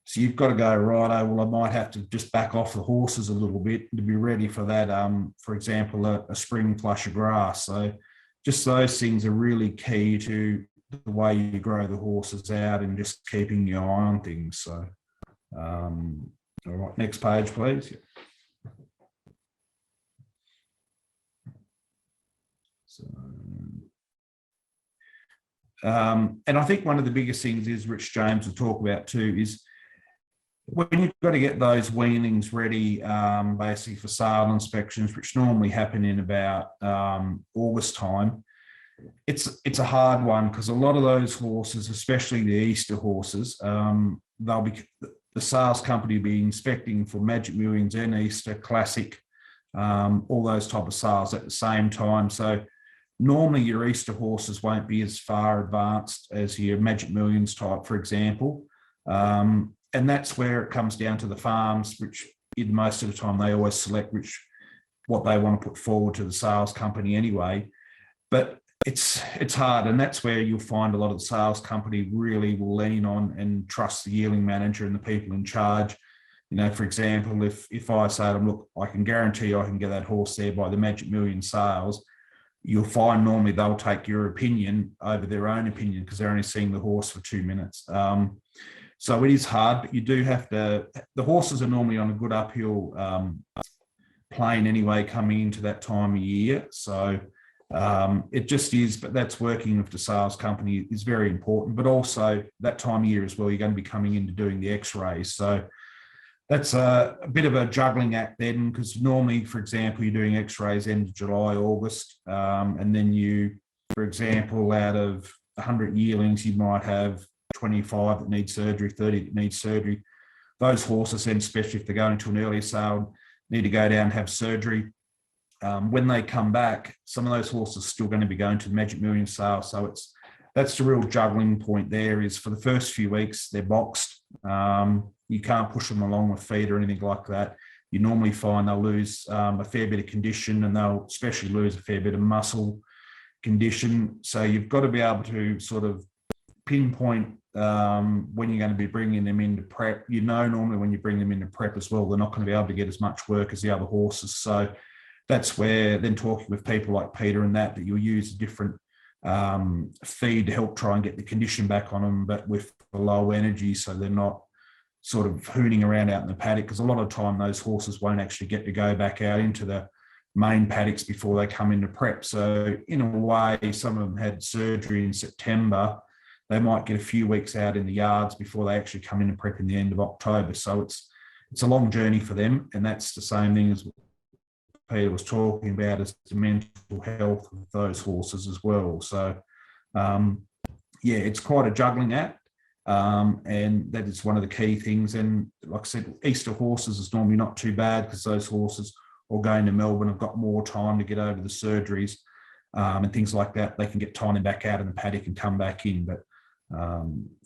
So you've got to go, right, well, I might have to just back off the horses a little bit to be ready for that, for example, a spring flush of grass. So just those things are really key to the way you grow the horses out and just keeping your eye on things. So, all right, next page, please. So, and I think one of the biggest things is, Rich James will talk about too, is when you've got to get those weanlings ready, basically for sale inspections, which normally happen in about August time. It's a hard one because a lot of those horses, especially the Easter horses, they'll be, the sales company will be inspecting for Magic Millions and Easter Classic, all those type of sales at the same time. So normally your Easter horses won't be as far advanced as your Magic Millions type, for example. And that's where it comes down to the farms, which most of the time they always select what they want to put forward to the sales company anyway. But it's hard, and that's where you'll find a lot of the sales company really will lean on and trust the yearling manager and the people in charge. You know, for example, if I say to them, look, I can guarantee you I can get that horse there by the Magic Million sales, you'll find normally they'll take your opinion over their own opinion because they're only seeing the horse for 2 minutes. So it is hard, but you do have to, the horses are normally on a good uphill plane anyway coming into that time of year. So it just is, but that's working with the sales company is very important, but also that time of year as well, you're going to be coming into doing the x-rays. So that's a bit of a juggling act then, because normally, for example, you're doing x-rays end of July, August, and then you, for example, out of 100 yearlings, you might have 25 that need surgery, 30 that need surgery. Those horses then, especially if they're going to an early sale, need to go down and have surgery. When they come back, some of those horses are still going to be going to the Magic Million sale. So that's the real juggling point there, is for the first few weeks, they're boxed. You can't push them along with feed or anything like that. You normally find they'll lose a fair bit of condition, and they'll especially lose a fair bit of muscle condition. So you've got to be able to sort of pinpoint when you're going to be bringing them into prep. You know, normally when you bring them into prep as well, they're not going to be able to get as much work as the other horses. So that's where then talking with people like Peter and that you'll use a different feed to help try and get the condition back on them, but with low energy, so they're not sort of hooning around out in the paddock, because a lot of the time those horses won't actually get to go back out into the main paddocks before they come into prep. So in a way, some of them had surgery in September. They might get a few weeks out in the yards before they actually come into prep in the end of October. So it's a long journey for them, and that's the same thing as Peter was talking about, as the mental health of those horses as well. So yeah, it's quite a juggling act. And that is one of the key things. And like I said, Easter horses is normally not too bad, because those horses, or going to Melbourne, have got more time to get over the surgeries and things like that. They can get time back out in the paddock and come back in. But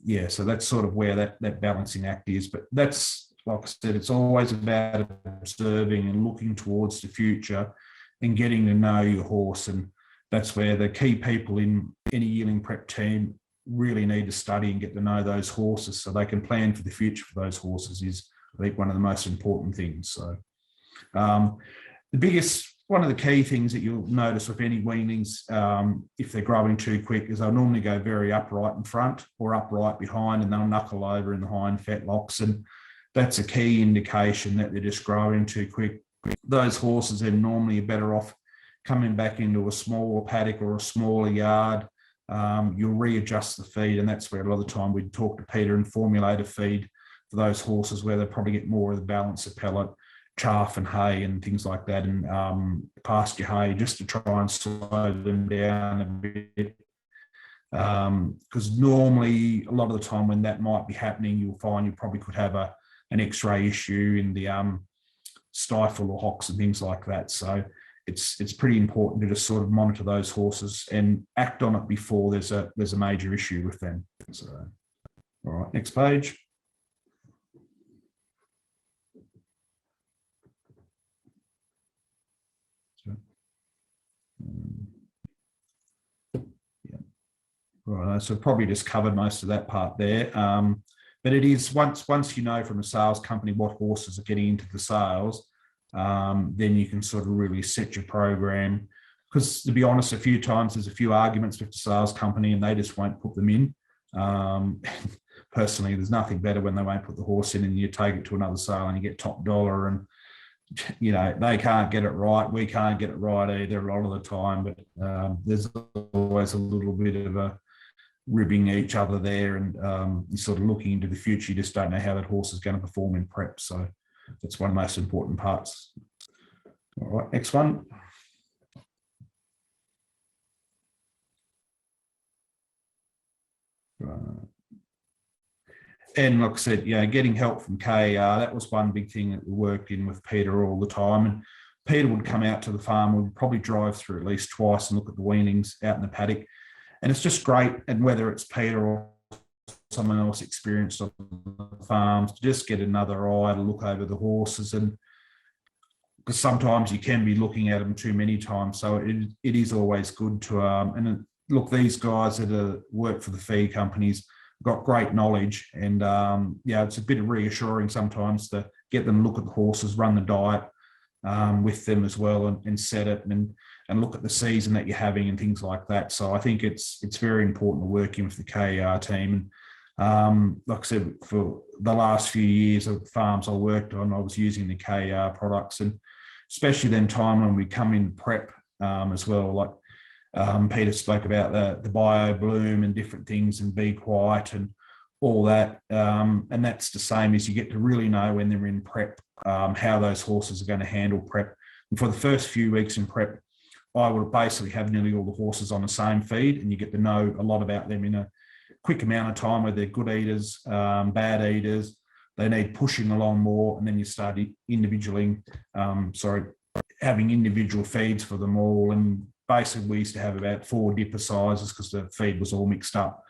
yeah, so that's sort of where that balancing act is. But that's, like I said, it's always about observing and looking towards the future and getting to know your horse. And that's where the key people in any yearling prep team really need to study and get to know those horses, so they can plan for the future for those horses is, I think, one of the most important things. So one of the key things that you'll notice with any weanlings, if they're growing too quick, is they'll normally go very upright in front or upright behind, and they'll knuckle over in the hind fetlocks. And that's a key indication that they're just growing too quick. Those horses then normally are better off coming back into a smaller paddock or a smaller yard. You'll readjust the feed, and that's where a lot of the time we'd talk to Peter and formulate a feed for those horses where they probably get more of the balance of pellet, chaff and hay and things like that, and pasture hay, just to try and slow them down a bit. Because normally a lot of the time when that might be happening, you'll find you probably could have an X-ray issue in the stifle or hocks and things like that. So it's pretty important to just sort of monitor those horses and act on it before there's a major issue with them. So, all right, next page. Yeah. Right, so probably just covered most of that part there. But it is, once you know from a sales company what horses are getting into the sales, then you can sort of really set your program. Because to be honest, a few times there's a few arguments with the sales company and they just won't put them in. Personally, there's nothing better when they won't put the horse in and you take it to another sale and you get top dollar, and you know, they can't get it right, we can't get it right either a lot of the time. But there's always a little bit of a ribbing each other there, and you're sort of looking into the future. You just don't know how that horse is going to perform in prep. So that's one of the most important parts. All right, next one. And like I said, yeah, getting help from KER, that was one big thing that we worked in with Peter all the time. And Peter would come out to the farm, would probably drive through at least twice and look at the weanings out in the paddock. And it's just great, and whether it's Peter or someone else experienced on the farms, to just get another eye to look over the horses. And because sometimes you can be looking at them too many times, so it is always good to and look, these guys that work for the feed companies got great knowledge, and yeah, it's a bit of reassuring sometimes to get them to look at the horses, run the diet with them as well, and set it and look at the season that you're having and things like that. So I think it's very important to working with the KER team. And like I said, for the last few years of farms I worked on, I was using the KER products, and especially then time when we come in prep as well, like Peter spoke about the bio bloom and different things, and be quiet and all that. And that's the same as you get to really know when they're in prep, how those horses are going to handle prep. And for the first few weeks in prep, I would basically have nearly all the horses on the same feed, and you get to know a lot about them in a quick amount of time, where they're good eaters, bad eaters, they need pushing along more, and then you start having individual feeds for them all. And basically we used to have about 4 dipper sizes because the feed was all mixed up,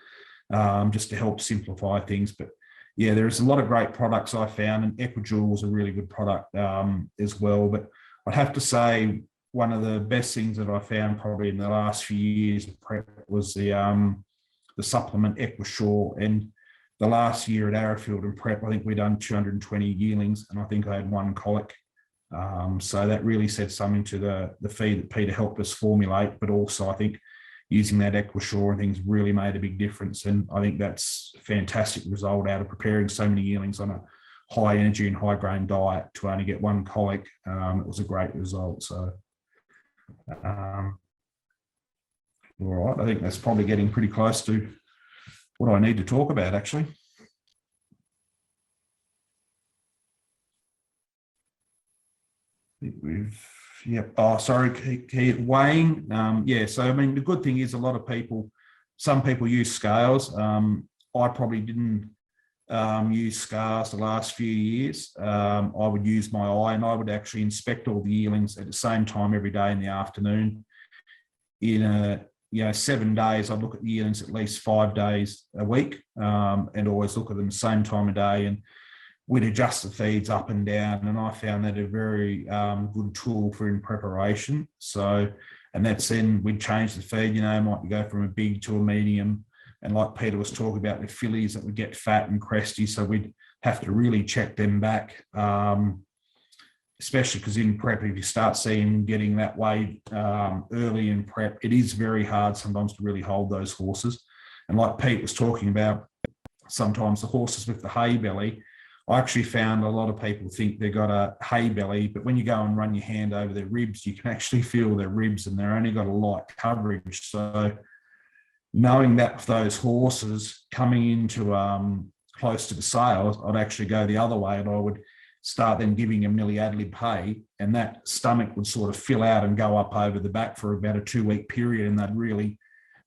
just to help simplify things. But yeah, there's a lot of great products I found, and Equijewel was a really good product as well. But I'd have to say one of the best things that I found probably in the last few years of prep was the the supplement Equisure. And the last year at Arrowfield and Prep, I think we done 220 yearlings, and I think I had one colic. So that really said something to the feed that Peter helped us formulate, but also I think using that Equisure and things really made a big difference. And I think that's a fantastic result out of preparing so many yearlings on a high energy and high grain diet to only get one colic. It was a great result. So, all right, I think that's probably getting pretty close to what I need to talk about, actually. Yep. Oh, sorry, weighing. Yeah, so I mean, the good thing is a lot of people, some people use scales. I probably didn't use scales the last few years. I would use my eye, and I would actually inspect all the yearlings at the same time every day in the afternoon. In 7 days, I'd look at the yearlings at least 5 days a week, and always look at them the same time of day, and we'd adjust the feeds up and down, and I found that a very good tool for in preparation. So, and that's then we'd change the feed, might go from a big to a medium. And like Peter was talking about, the fillies that would get fat and cresty, so we'd have to really check them back, especially because in prep, if you start seeing getting that way early in prep, it is very hard sometimes to really hold those horses. And like Pete was talking about, sometimes the horses with the hay belly, I actually found a lot of people think they've got a hay belly, but when you go and run your hand over their ribs, you can actually feel their ribs and they're only got a light coverage. So knowing that for those horses coming into close to the sales, I'd actually go the other way, and I would start then giving them nearly ad lib hay, and that stomach would sort of fill out and go up over the back for about a 2-week period, and they'd really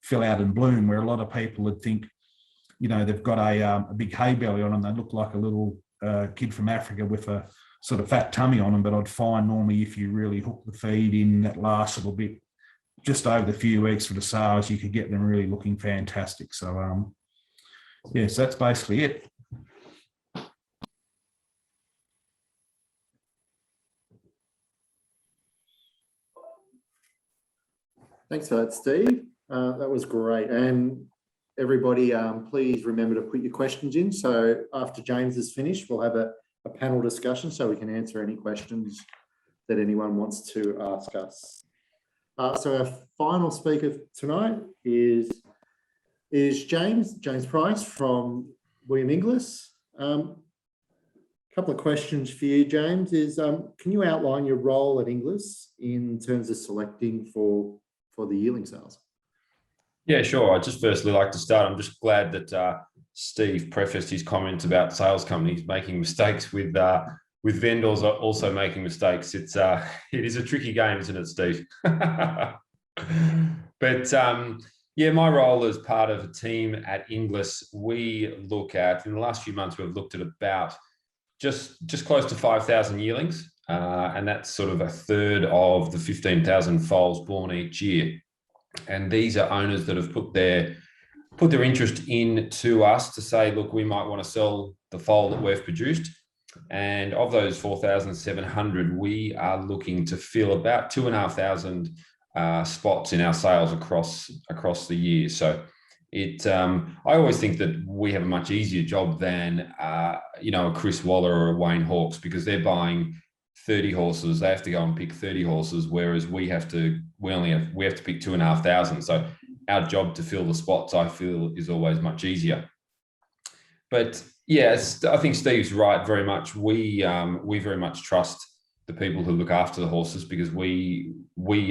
fill out and bloom, where a lot of people would think, they've got a big hay belly on them. They look like a little kid from Africa with a sort of fat tummy on them. But I'd find normally if you really hook the feed in that last little bit, just over the few weeks for the sales, you could get them really looking fantastic. So, yes, that's basically it. Thanks for that, Steve. That was great. And everybody, please remember to put your questions in. So after James is finished, we'll have a panel discussion so we can answer any questions that anyone wants to ask us. So our final speaker tonight is James Price from William Inglis. A couple of questions for you, James, is can you outline your role at Inglis in terms of selecting for the yearling sales? Yeah, sure. I'd just firstly like to start. I'm just glad that Steve prefaced his comments about sales companies making mistakes with vendors also making mistakes. It is a tricky game, isn't it, Steve? But yeah, my role as part of a team at Inglis, we look at, in the last few months, we've looked at about just close to 5,000 yearlings, and that's sort of a third of the 15,000 foals born each year. And these are owners that have put their interest in to us to say, look, we might want to sell the foal that we've produced. And of those 4,700, we are looking to fill about 2,500 spots in our sales across the year. So I always think that we have a much easier job than a Chris Waller or a Wayne Hawkes, because they're buying 30 horses. They have to go and pick 30 horses, whereas we have to pick 2,500. So our job to fill the spots, I feel, is always much easier. But yes, I think Steve's right very much. We very much trust the people who look after the horses, because we,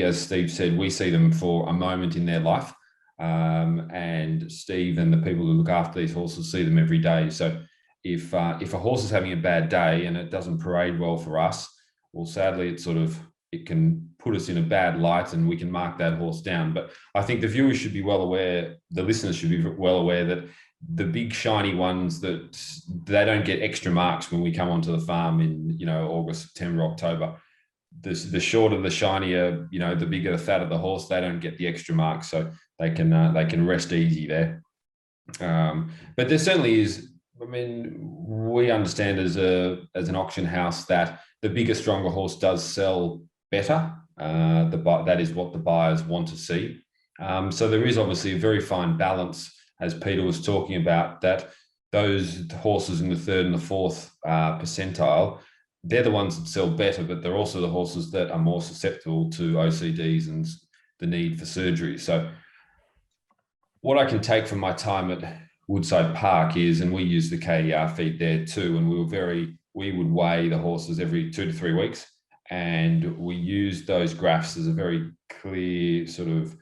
as Steve said, we see them for a moment in their life. And Steve and the people who look after these horses see them every day. So if a horse is having a bad day and it doesn't parade well for us, well, sadly, it can put us in a bad light, and we can mark that horse down. But I think the viewers should be well aware, the listeners should be well aware, that the big shiny ones, that they don't get extra marks when we come onto the farm in August, September, October. The shorter, the shinier, the bigger the fat of the horse, they don't get the extra marks, so they can rest easy there. But there certainly is. I mean, we understand as an auction house that the bigger, stronger horse does sell better. That is what the buyers want to see. So there is obviously a very fine balance as Peter was talking about, that those horses in the 3rd and the 4th percentile, they're the ones that sell better, but they're also the horses that are more susceptible to OCDs and the need for surgery. So what I can take from my time at Woodside Park is, and we use the KER feed there too, and we would weigh the horses every 2 to 3 weeks, and we used those graphs as a very clear sort of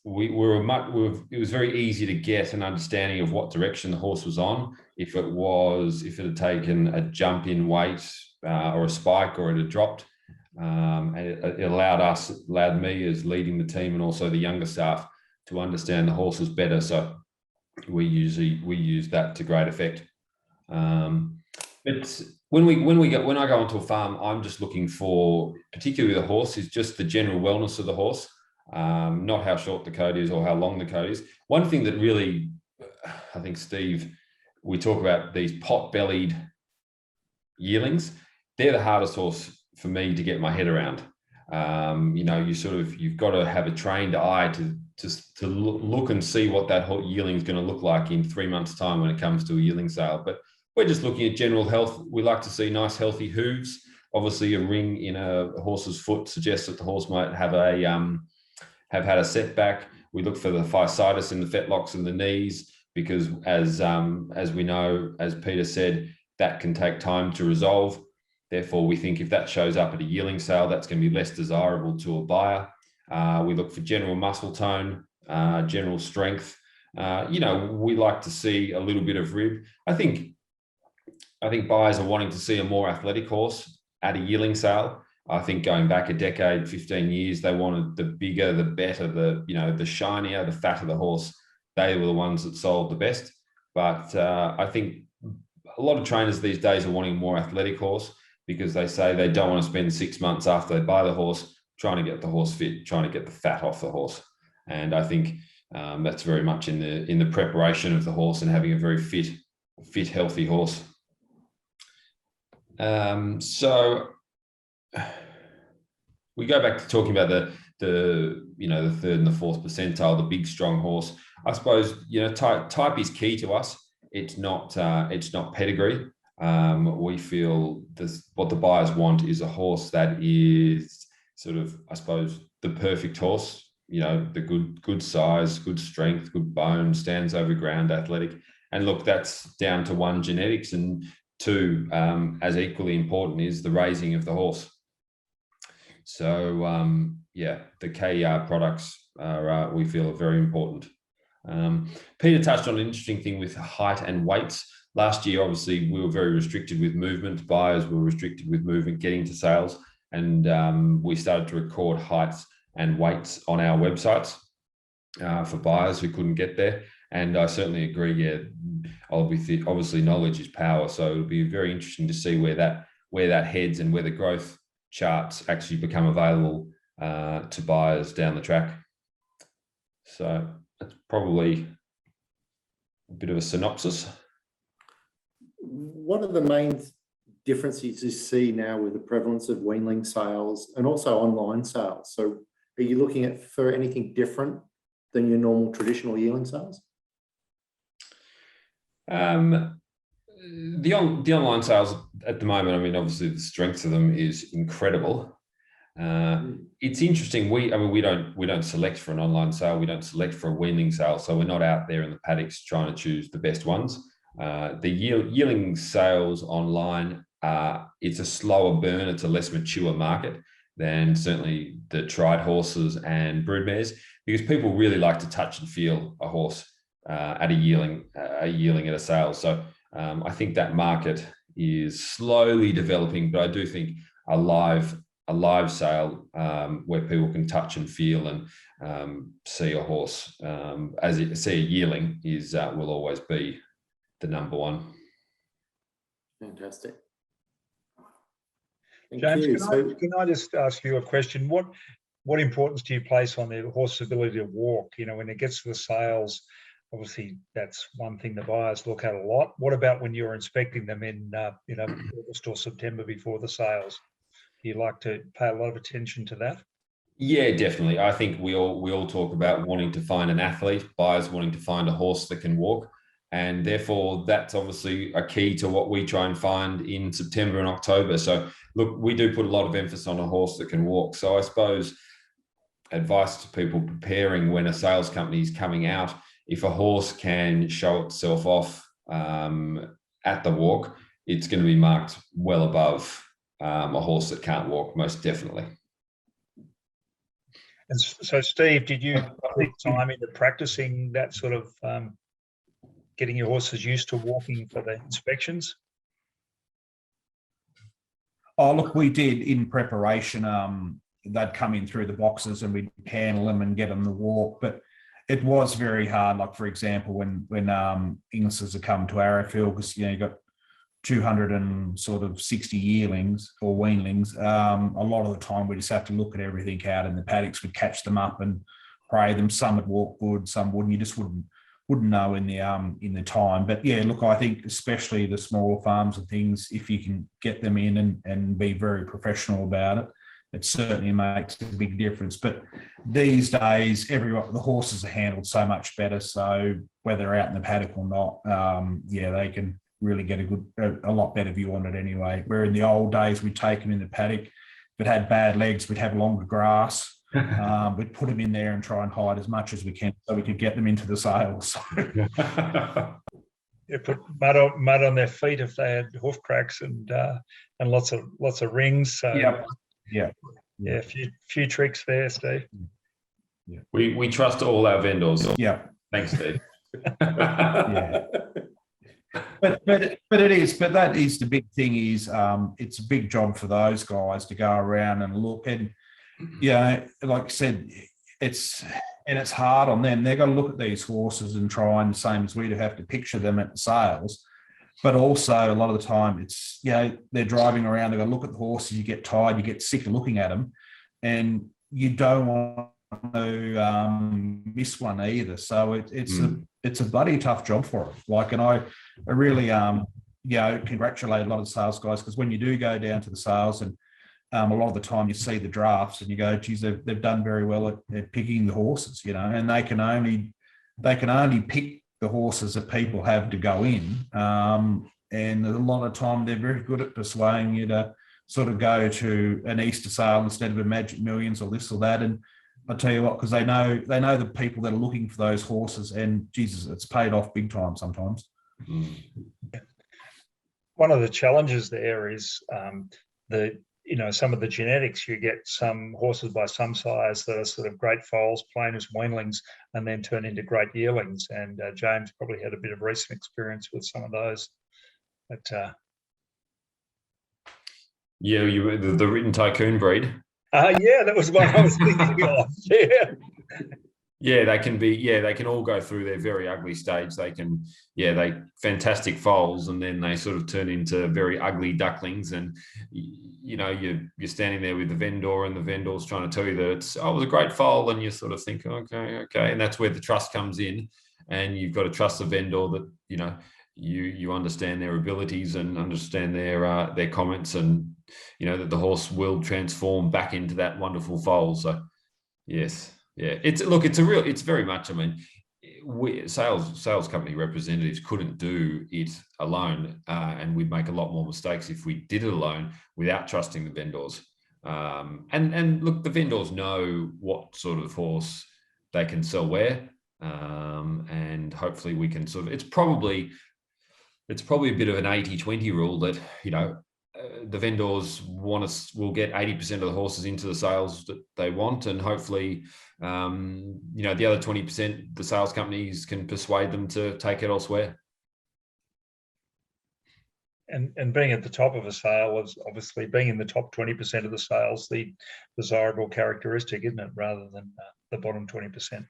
it was very easy to get an understanding of what direction the horse was on, if it had taken a jump in weight or a spike, or it had dropped. And it allowed me as leading the team and also the younger staff to understand the horses better. So we use that to great effect. But when I go onto a farm, I'm just looking for, particularly the horse, is just the general wellness of the horse. Not how short the coat is or how long the coat is. One thing that really, I think, Steve, we talk about these pot-bellied yearlings. They're the hardest horse for me to get my head around. You've got to have a trained eye to look and see what that yearling is going to look like in 3 months' time when it comes to a yearling sale. But we're just looking at general health. We like to see nice, healthy hooves. Obviously, a ring in a horse's foot suggests that the horse might have had a setback. We look for the physitis in the fetlocks and the knees, because as we know, as Peter said, that can take time to resolve. Therefore, we think if that shows up at a yearling sale, that's going to be less desirable to a buyer. We look for general muscle tone, general strength. We like to see a little bit of rib. I think buyers are wanting to see a more athletic horse at a yearling sale. I think going back a decade, 15 years, they wanted the bigger, the better, the shinier, the fatter the horse. They were the ones that sold the best. But I think a lot of trainers these days are wanting a more athletic horse, because they say they don't want to spend 6 months after they buy the horse trying to get the horse fit, trying to get the fat off the horse. And I think that's very much in the preparation of the horse and having a very fit, healthy horse. So we go back to talking about the 3rd and the 4th percentile, the big, strong horse. I suppose, type is key to us. It's not pedigree. We feel what the buyers want is a horse that is sort of, I suppose, the perfect horse. The good size, good strength, good bone, stands over ground, athletic. And look, that's down to 1, genetics, and 2, as equally important, is the raising of the horse. So the KER products are, we feel, are very important. Peter touched on an interesting thing with height and weights. Last year, obviously, we were very restricted with movement. Buyers were restricted with movement getting to sales, and we started to record heights and weights on our websites for buyers who couldn't get there. And I certainly agree. Yeah, obviously, knowledge is power. So it'll be very interesting to see where that heads, and where the growth charts actually become available to buyers down the track. So that's probably a bit of a synopsis. What are the main differences you see now with the prevalence of weanling sales and also online sales? So are you looking for anything different than your normal traditional yearling sales? The online sales at the moment, I mean, obviously the strength of them is incredible. It's interesting. We don't select for an online sale. We don't select for a weaning sale. So we're not out there in the paddocks trying to choose the best ones. The yearling sales online, it's a slower burn. It's a less mature market than certainly the tried horses and broodmares, because people really like to touch and feel a horse at a yearling at a sale. So I think that market is slowly developing, but I do think a live sale where people can touch and feel and see a horse see a yearling will always be the number one. Fantastic. James, can I just ask you a question? What importance do you place on the horse's ability to walk? When it gets to the sales, obviously that's one thing the buyers look at a lot. What about when you're inspecting them in August or September before the sales? Do you like to pay a lot of attention to that? Yeah, definitely. I think we all talk about wanting to find an athlete, buyers wanting to find a horse that can walk. And therefore, that's obviously a key to what we try and find in September and October. So, look, we do put a lot of emphasis on a horse that can walk. So, I suppose advice to people preparing when a sales company is coming out, if a horse can show itself off at the walk, it's going to be marked well above a horse that can't walk, most definitely. And so, Steve, did you put time into practicing that sort of getting your horses used to walking for the inspections? Oh, look, we did in preparation. They'd come in through the boxes and we'd handle them and get them to walk. But it was very hard. Like, for example, when Inglis's have come to Arrowfield, because, you got 260 yearlings or weanlings. A lot of the time we just have to look at everything out in the paddocks. We'd catch them up and pray them. Some would walk good, some wouldn't. You just wouldn't know in the time. But yeah, look, I think especially the smaller farms and things, if you can get them in and be very professional about it, it certainly makes a big difference. But these days, the horses are handled so much better. So whether they're out in the paddock or not, they can really get a lot better view on it anyway. Where in the old days, we'd take them in the paddock. If it had bad legs, we'd have longer grass. We'd put them in there and try and hide as much as we can so we could get them into the sales. You put mud on their feet if they had hoof cracks and lots of rings. So yeah, a few tricks there, Steve. Yeah. We trust all our vendors. Yeah. Thanks, Steve. Yeah. But that is the big thing is it's a big job for those guys to go around and look, and like I said, it's hard on them. They've got to look at these horses and try, and the same as we do, have to picture them at the sales. But also a lot of the time it's, they're driving around, they've got to look at the horses, you get tired, you get sick of looking at them, and you don't want to miss one either. So it's a bloody tough job for it. Like, and I really congratulate a lot of sales guys, because when you do go down to the sales and a lot of the time you see the drafts and you go, geez, they've done very well at picking the horses, and they can only pick the horses that people have to go in. And a lot of time they're very good at persuading you to sort of go to an Easter sale instead of a Magic Millions or this or that. And I tell you what, because they know the people that are looking for those horses, and Jesus, it's paid off big time sometimes. One of the challenges there is some of the genetics. You get some horses by some size that are sort of great foals, plain as weanlings, and then turn into great yearlings. And James probably had a bit of recent experience with some of those. But the written tycoon breed. That was what I was thinking of. Yeah. They can be, they can all go through their very ugly stage. They can, they fantastic foals, and then they sort of turn into very ugly ducklings. And, you're standing there with the vendor, and the vendor's trying to tell you that it was a great foal. And you sort of think, okay. And that's where the trust comes in. And you've got to trust the vendor that, you understand their abilities and understand their comments, and, that the horse will transform back into that wonderful foal. So, yes. Yeah, it's very much, sales company representatives couldn't do it alone, and we'd make a lot more mistakes if we did it alone without trusting the vendors. And look, the vendors know what sort of horse they can sell where, and hopefully we can it's probably a bit of an 80-20 rule that, the vendors will get 80% of the horses into the sales that they want, and hopefully, the other 20%, the sales companies can persuade them to take it elsewhere. And being at the top of a sale is obviously, being in the top 20% of the sales, the desirable characteristic, isn't it, rather than the bottom 20%?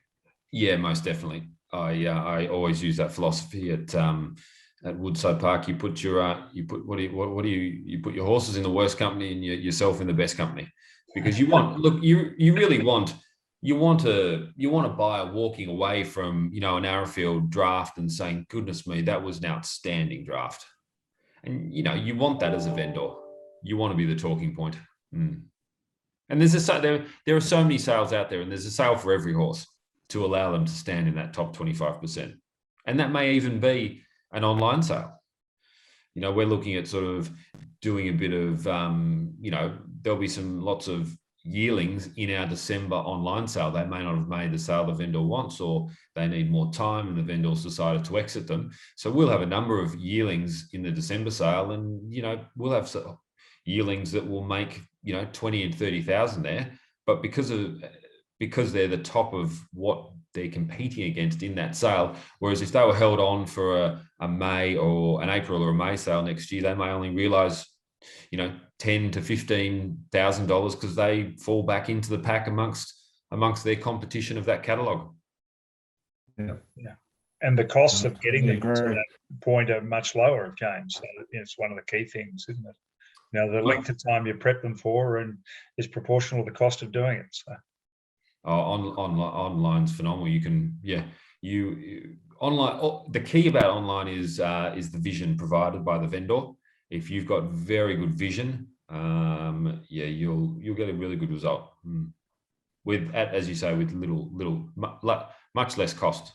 Yeah, most definitely. I always use that philosophy at Woodside Park. You put your put your horses in the worst company and yourself in the best company, because you really want a buyer walking away from an Arrowfield draft and saying, goodness me, that was an outstanding draft. And you want that as a vendor. You want to be the talking point. And And there are so many sales out there, and there's a sale for every horse to allow them to stand in that top 25%. And that may even be an online sale. You know, we're looking at sort of doing a bit of, you know, there'll be lots of yearlings in our December online sale. They may not have made the sale the vendor wants, or they need more time and the vendor's decided to exit them. So we'll have a number of yearlings in the December sale, and, you know, we'll have yearlings that will make, you know, 20 and 30,000 there, but because they're the top of what they're competing against in that sale. Whereas if they were held on for a May or an April or a May sale next year, they may only realize, you know, $10,000 to $15,000 because they fall back into the pack amongst their competition of that catalogue. Yeah. And the costs of getting them Agree. to that point are much lower, James. So it's one of the key things, isn't it? You know, the length of time you prep them for and is proportional to the cost of doing it. So. Online's phenomenal. You can, online. The key about online is the vision provided by the vendor. If you've got very good vision, you'll get a really good result with, as you say, with much less cost.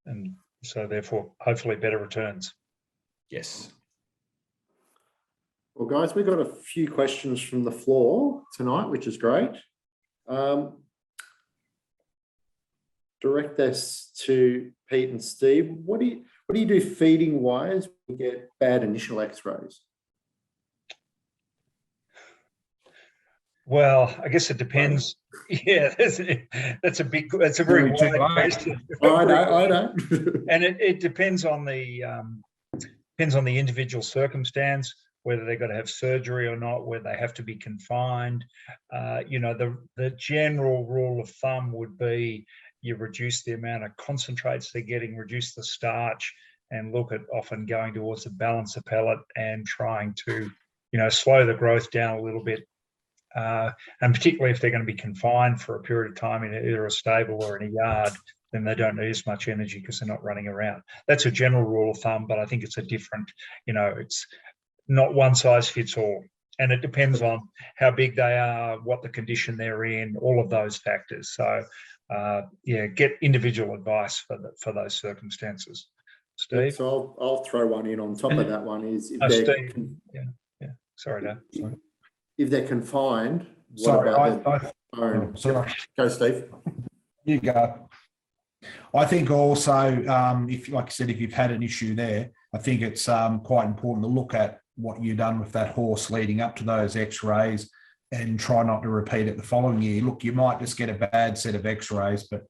And so therefore, hopefully better returns. Yes. Well, guys, we've got a few questions from the floor tonight, which is great. Direct this to Pete and Steve. What do you do feeding wise when you get bad initial X-rays? Well, I guess it depends. Yeah, that's a very wide question. I know. And it depends on the individual circumstance, whether they've got to have surgery or not, whether they have to be confined. You know, the general rule of thumb would be you reduce the amount of concentrates they're getting, reduce the starch, and look at often going towards a balancer pellet and trying to, you know, slow the growth down a little bit. And particularly if they're going to be confined for a period of time in either a stable or in a yard, then they don't need as much energy because they're not running around. That's a general rule of thumb, but I think it's a different, you know, it's not one size fits all. And it depends on how big they are, what the condition they're in, all of those factors. So, get individual advice for those circumstances. Steve? So I'll throw one in on top of that one is if Steve. Yeah. Sorry, Dave. If they're confined, Sorry, sorry. Go, Steve. You go. I think also, if, like I said, if you've had an issue there, I think it's quite important to look at what you've done with that horse leading up to those X-rays and try not to repeat it the following year. Look, you might just get a bad set of X-rays, but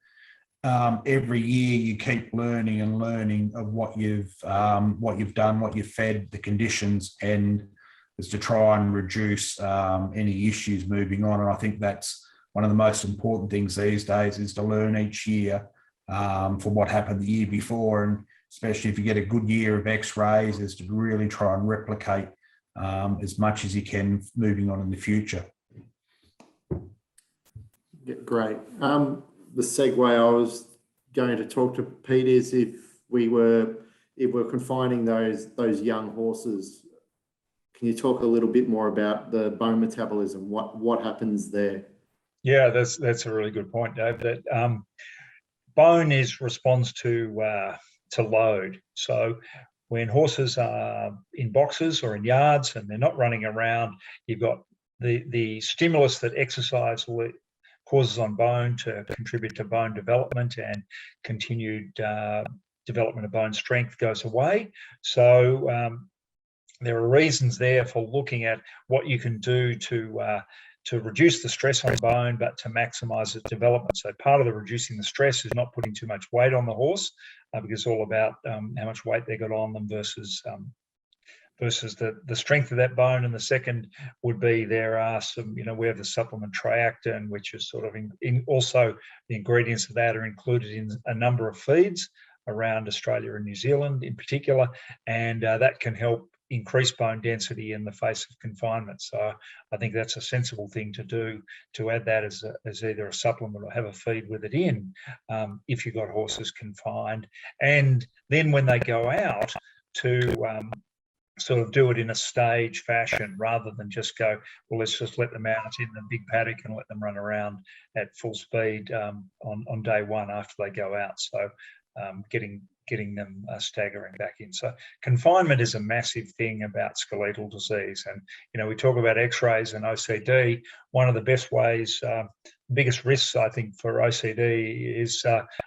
every year you keep learning of what you've done, what you've fed, the conditions, and is to try and reduce any issues moving on. And I think that's one of the most important things these days, is to learn each year from what happened the year before. And especially if you get a good year of X-rays, is to really try and replicate as much as you can moving on in the future. Yeah, great. The segue I was going to talk to Pete is if we're confining those young horses, can you talk a little bit more about the bone metabolism? What happens there? Yeah, that's a really good point, Dave. That bone responds to load. So when horses are in boxes or in yards and they're not running around, you've got the stimulus that exercise causes on bone to contribute to bone development, and continued development of bone strength goes away. So there are reasons there for looking at what you can do to reduce the stress on bone, but to maximize its development. So part of the reducing the stress is not putting too much weight on the horse, because it's all about how much weight they got on them versus the strength of that bone. And the second would be there are some, you know, we have the supplement triactin, which is sort of also the ingredients of that are included in a number of feeds around Australia and New Zealand in particular, and that can help increase bone density in the face of confinement. So I think that's a sensible thing to do, to add that as either a supplement or have a feed with it in if you've got horses confined. And then when they go out, to sort of do it in a stage fashion rather than just go, well, let's just let them out in the big paddock and let them run around at full speed on day one after they go out. So getting them staggering back in. So confinement is a massive thing about skeletal disease. And, we talk about x-rays and OCD. One of the best ways, biggest risks, I think, for OCD is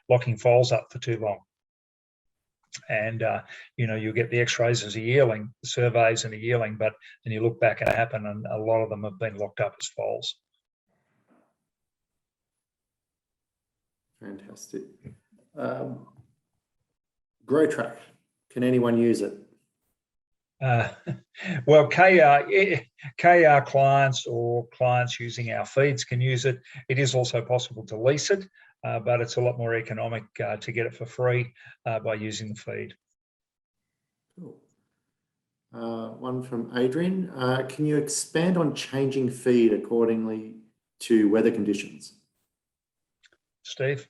locking foals up for too long. And, you'll get the x-rays as a yearling, the surveys and a yearling, but then you look back and it happened and a lot of them have been locked up as foals. Fantastic. GrowTrack, can anyone use it? Well, KR clients or clients using our feeds can use it. It is also possible to lease it, but it's a lot more economic to get it for free by using the feed. Cool. One from Adrian. Can you expand on changing feed accordingly to weather conditions? Steve?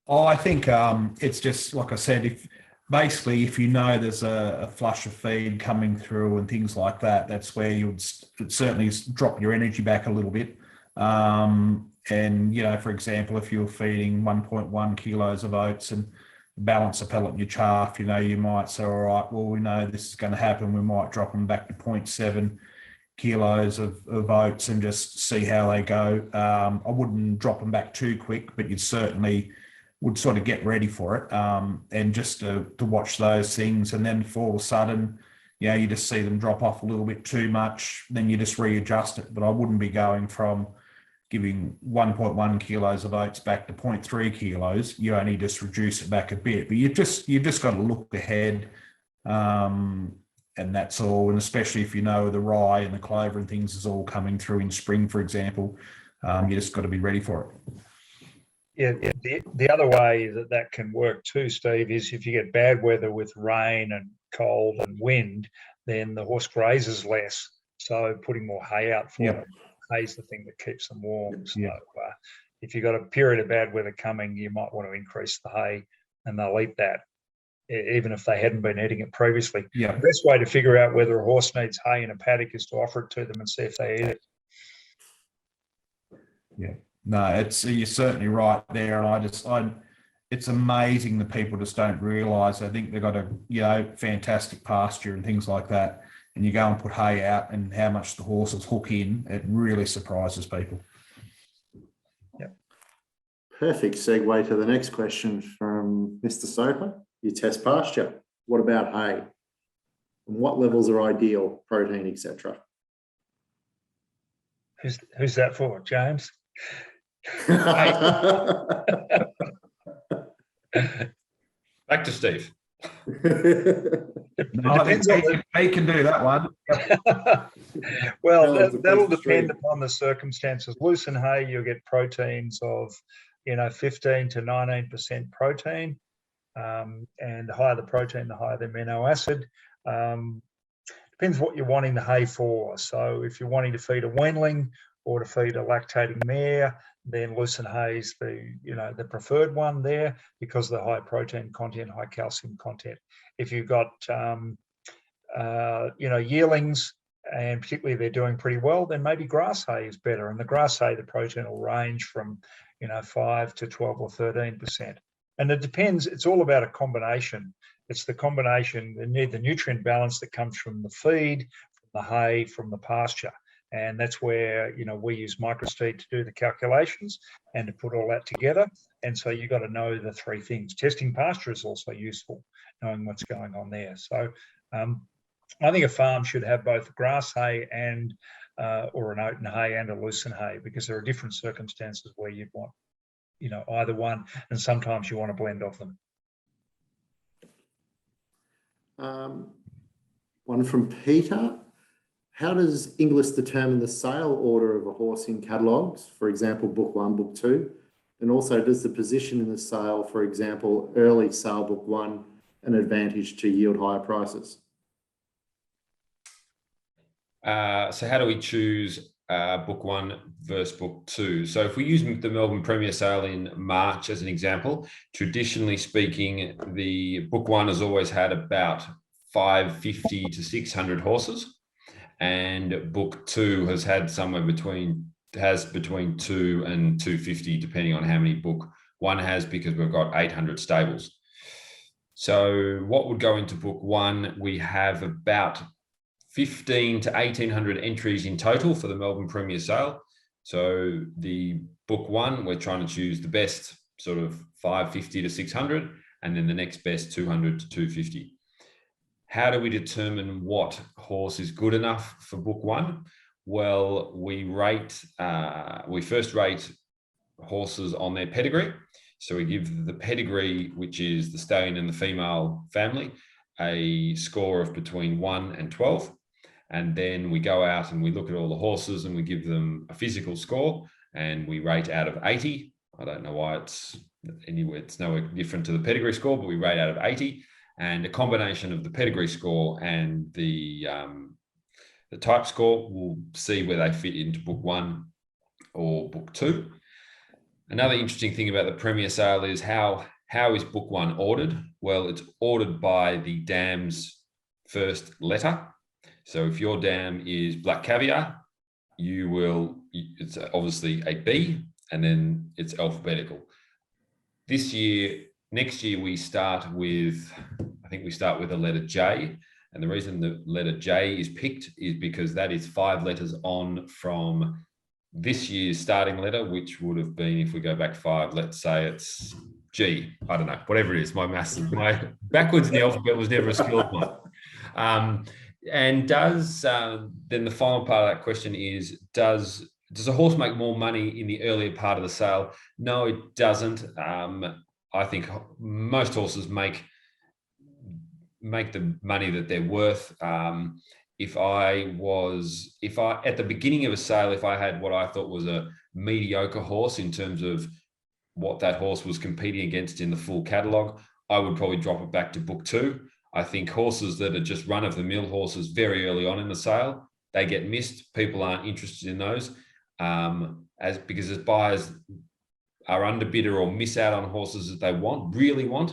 Oh, I think it's just like I said, if you know there's a flush of feed coming through and things like that, that's where you'd certainly drop your energy back a little bit. And, for example, if you're feeding 1.1 kilos of oats and balance a pellet in your chaff, you might say, all right, well, we know this is going to happen. We might drop them back to 0.7 kilos of oats and just see how they go. I wouldn't drop them back too quick, but you'd certainly would sort of get ready for it, and just to watch those things. And then if all of a sudden, you just see them drop off a little bit too much, then you just readjust it. But I wouldn't be going from giving 1.1 kilos of oats back to 0.3 kilos. You only just reduce it back a bit, but you've just got to look ahead, and that's all. And especially if the rye and the clover and things is all coming through in spring, for example, you just got to be ready for it. Yeah, the other way that can work too, Steve, is if you get bad weather with rain and cold and wind, then the horse grazes less. So putting more hay out for them. Hay's the thing that keeps them warm. So if you've got a period of bad weather coming, you might want to increase the hay and they'll eat that, even if they hadn't been eating it previously. The best way to figure out whether a horse needs hay in a paddock is to offer it to them and see if they eat it. Yeah. No, you're certainly right there, and it's amazing that people just don't realise. I think they've got a fantastic pasture and things like that, and you go and put hay out, and how much the horses hook in. It really surprises people. Yeah. Perfect segue to the next question from Mr. Soper. You test pasture. What about hay? And what levels are ideal? Protein, etc. Who's that for, James? Back to Steve. No, they can do that one. Well, that'll depend upon the circumstances. Loosen hay, you'll get proteins of 15 to 19% protein, and the higher the protein, the higher the amino acid. Depends what you're wanting the hay for. So if you're wanting to feed a weanling or to feed a lactating mare, then loosen hay is the preferred one there because of the high protein content, high calcium content. If you've got yearlings, and particularly they're doing pretty well, then maybe grass hay is better. And the grass hay, the protein will range from 5 to 12 or 13%. And it depends. It's all about a combination. It's the combination, the nutrient balance that comes from the feed, from the hay, from the pasture. And that's where, we use MicroSteed to do the calculations and to put all that together. And so you've got to know the three things. Testing pasture is also useful, knowing what's going on there. So I think a farm should have both grass hay and or an oaten hay and a loosen hay, because there are different circumstances where you'd want, either one. And sometimes you want a blend of them. One from Peter. How does Inglis determine the sale order of a horse in catalogues, for example, book 1, book 2? And also, does the position in the sale, for example, early sale book 1, an advantage to yield higher prices? So how do we choose book one versus book two. So if we use the Melbourne Premier Sale in March as an example, traditionally speaking, the book one has always had about 550 to 600 horses, and book two has had somewhere between 2 and 250, depending on how many book one has, because we've got 800 stables. So what would go into book one? We have about 15 to 1800 entries in total for the Melbourne Premier Sale. So the book one, we're trying to choose the best sort of 550 to 600, and then the next best 200 to 250. How do we determine what horse is good enough for book one? Well, we first rate horses on their pedigree. So we give the pedigree, which is the stallion and the female family, a score of between 1 and 12. And then we go out and we look at all the horses and we give them a physical score, and we rate out of 80. I don't know why it's nowhere different to the pedigree score, but we rate out of 80. And a combination of the pedigree score and the type score will see where they fit into book one or book two. Another interesting thing about the Premier Sale is how is book one ordered? Well, it's ordered by the dam's first letter. So if your dam is Black Caviar, it's obviously a B, and then it's alphabetical. Next year we start with the letter J. And the reason the letter J is picked is because that is 5 letters on from this year's starting letter, which would have been, if we go back 5, let's say it's G. I don't know, whatever it is. My backwards in the alphabet was never a skilled one. And then the final part of that question is, does a horse make more money in the earlier part of the sale? No, it doesn't. I think most horses make the money that they're worth. If I at the beginning of a sale, if I had what I thought was a mediocre horse in terms of what that horse was competing against in the full catalogue, I would probably drop it back to book two. I think horses that are just run-of-the-mill horses very early on in the sale, they get missed. People aren't interested in those because as buyers are underbidder or miss out on horses that they really want,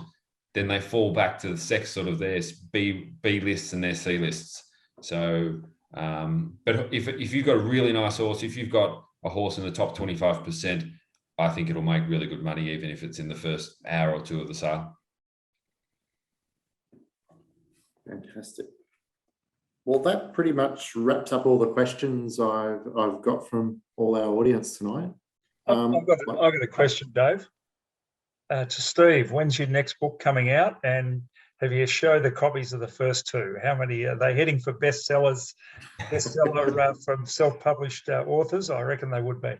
then they fall back to the sex sort of their B lists and their C lists. So, but if you've got a really nice horse, if you've got a horse in the top 25%, I think it'll make really good money, even if it's in the first hour or two of the sale. Fantastic. Well, that pretty much wraps up all the questions I've got from all our audience tonight. I've got a question, Dave. To Steve, when's your next book coming out? And have you showed the copies of the first two? How many are they heading for bestseller from self-published authors? I reckon they would be.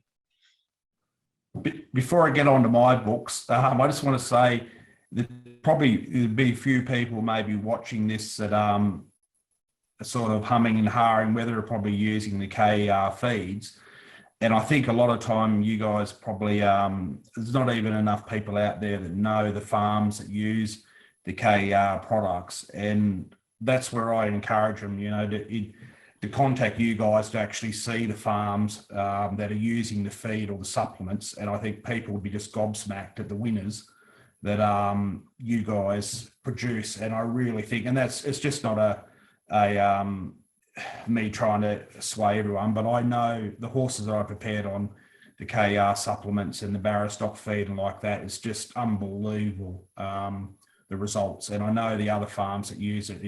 Before I get on to my books, I just want to say that probably there'll be a few people maybe watching this that are sort of humming and hawing whether they're probably using the KER feeds. And I think a lot of time you guys probably, there's not even enough people out there that know the farms that use the KER products. And that's where I encourage them, to contact you guys to actually see the farms that are using the feed or the supplements. And I think people would be just gobsmacked at the winners that you guys produce. And I really think, and it's just not me trying to sway everyone, but I know the horses that I prepared on the KER supplements and the barrow stock feed and like that, it's just unbelievable, the results. And I know the other farms that use it,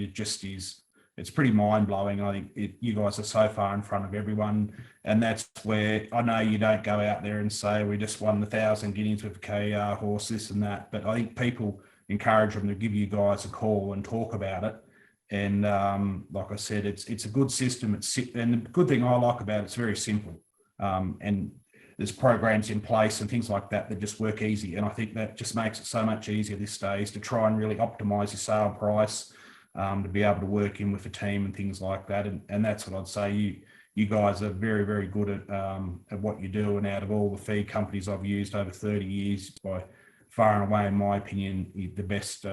it's pretty mind-blowing. I think you guys are so far in front of everyone, and that's where I know you don't go out there and say we just won 1,000 guineas with a KER horse, this and that, but I think people encourage them to give you guys a call and talk about it. And like I said, it's a good system. And the good thing I like about it's very simple. And there's programs in place and things like that just work easy. And I think that just makes it so much easier this days to try and really optimize your sale price, to be able to work in with a team and things like that. And that's what I'd say. You guys are very, very good at what you do. And out of all the feed companies I've used over 30 years, by far and away, in my opinion, the best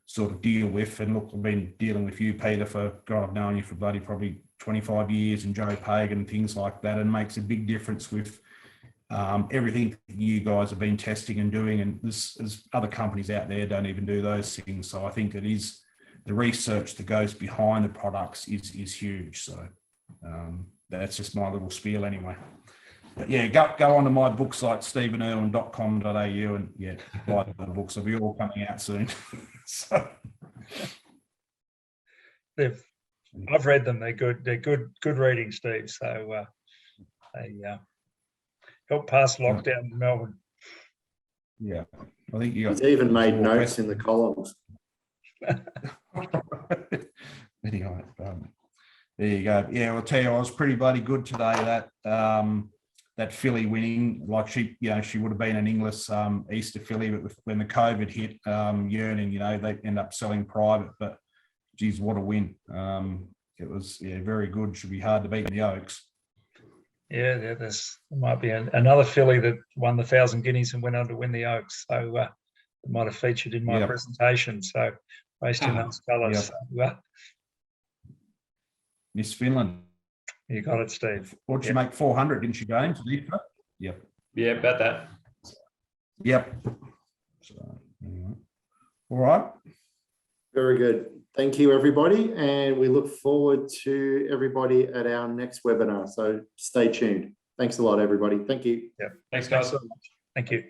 sort of deal with. And look, I've been dealing with you, Peter, God, I've known you for bloody probably 25 years and Joe Pagan and things like that, and makes a big difference with everything you guys have been testing and doing. And there's other companies out there don't even do those things. So I think it is the research that goes behind the products is huge. So that's just my little spiel anyway. But yeah, go onto my book site, stephenirwin.com.au, and yeah, buy the books. They'll be all coming out soon. So I've read them. They're good. They're good reading, Steve. So they help pass lockdown in Melbourne. Yeah, I think you got. He's even made notes in the columns. Anyway, there you go. Yeah, I'll tell you, I was pretty bloody good today. That filly winning, like she would have been an Inglis Easter filly, but when the COVID hit, yearling, they end up selling private. But geez, what a win! It was very good. Should be hard to beat in the Oaks. Yeah, there might be another filly that won the 1,000 guineas and went on to win the Oaks. So it might have featured in my presentation. So based in those colours. Yep. So, Miss Finland. you got it, Steve. What'd she make? 400, didn't she, James? Yep. Yeah, about that. Yep. So, anyway. All right. Very good. Thank you, everybody. And we look forward to everybody at our next webinar. So stay tuned. Thanks a lot, everybody. Thank you. Yeah. Thanks, guys. Thank you.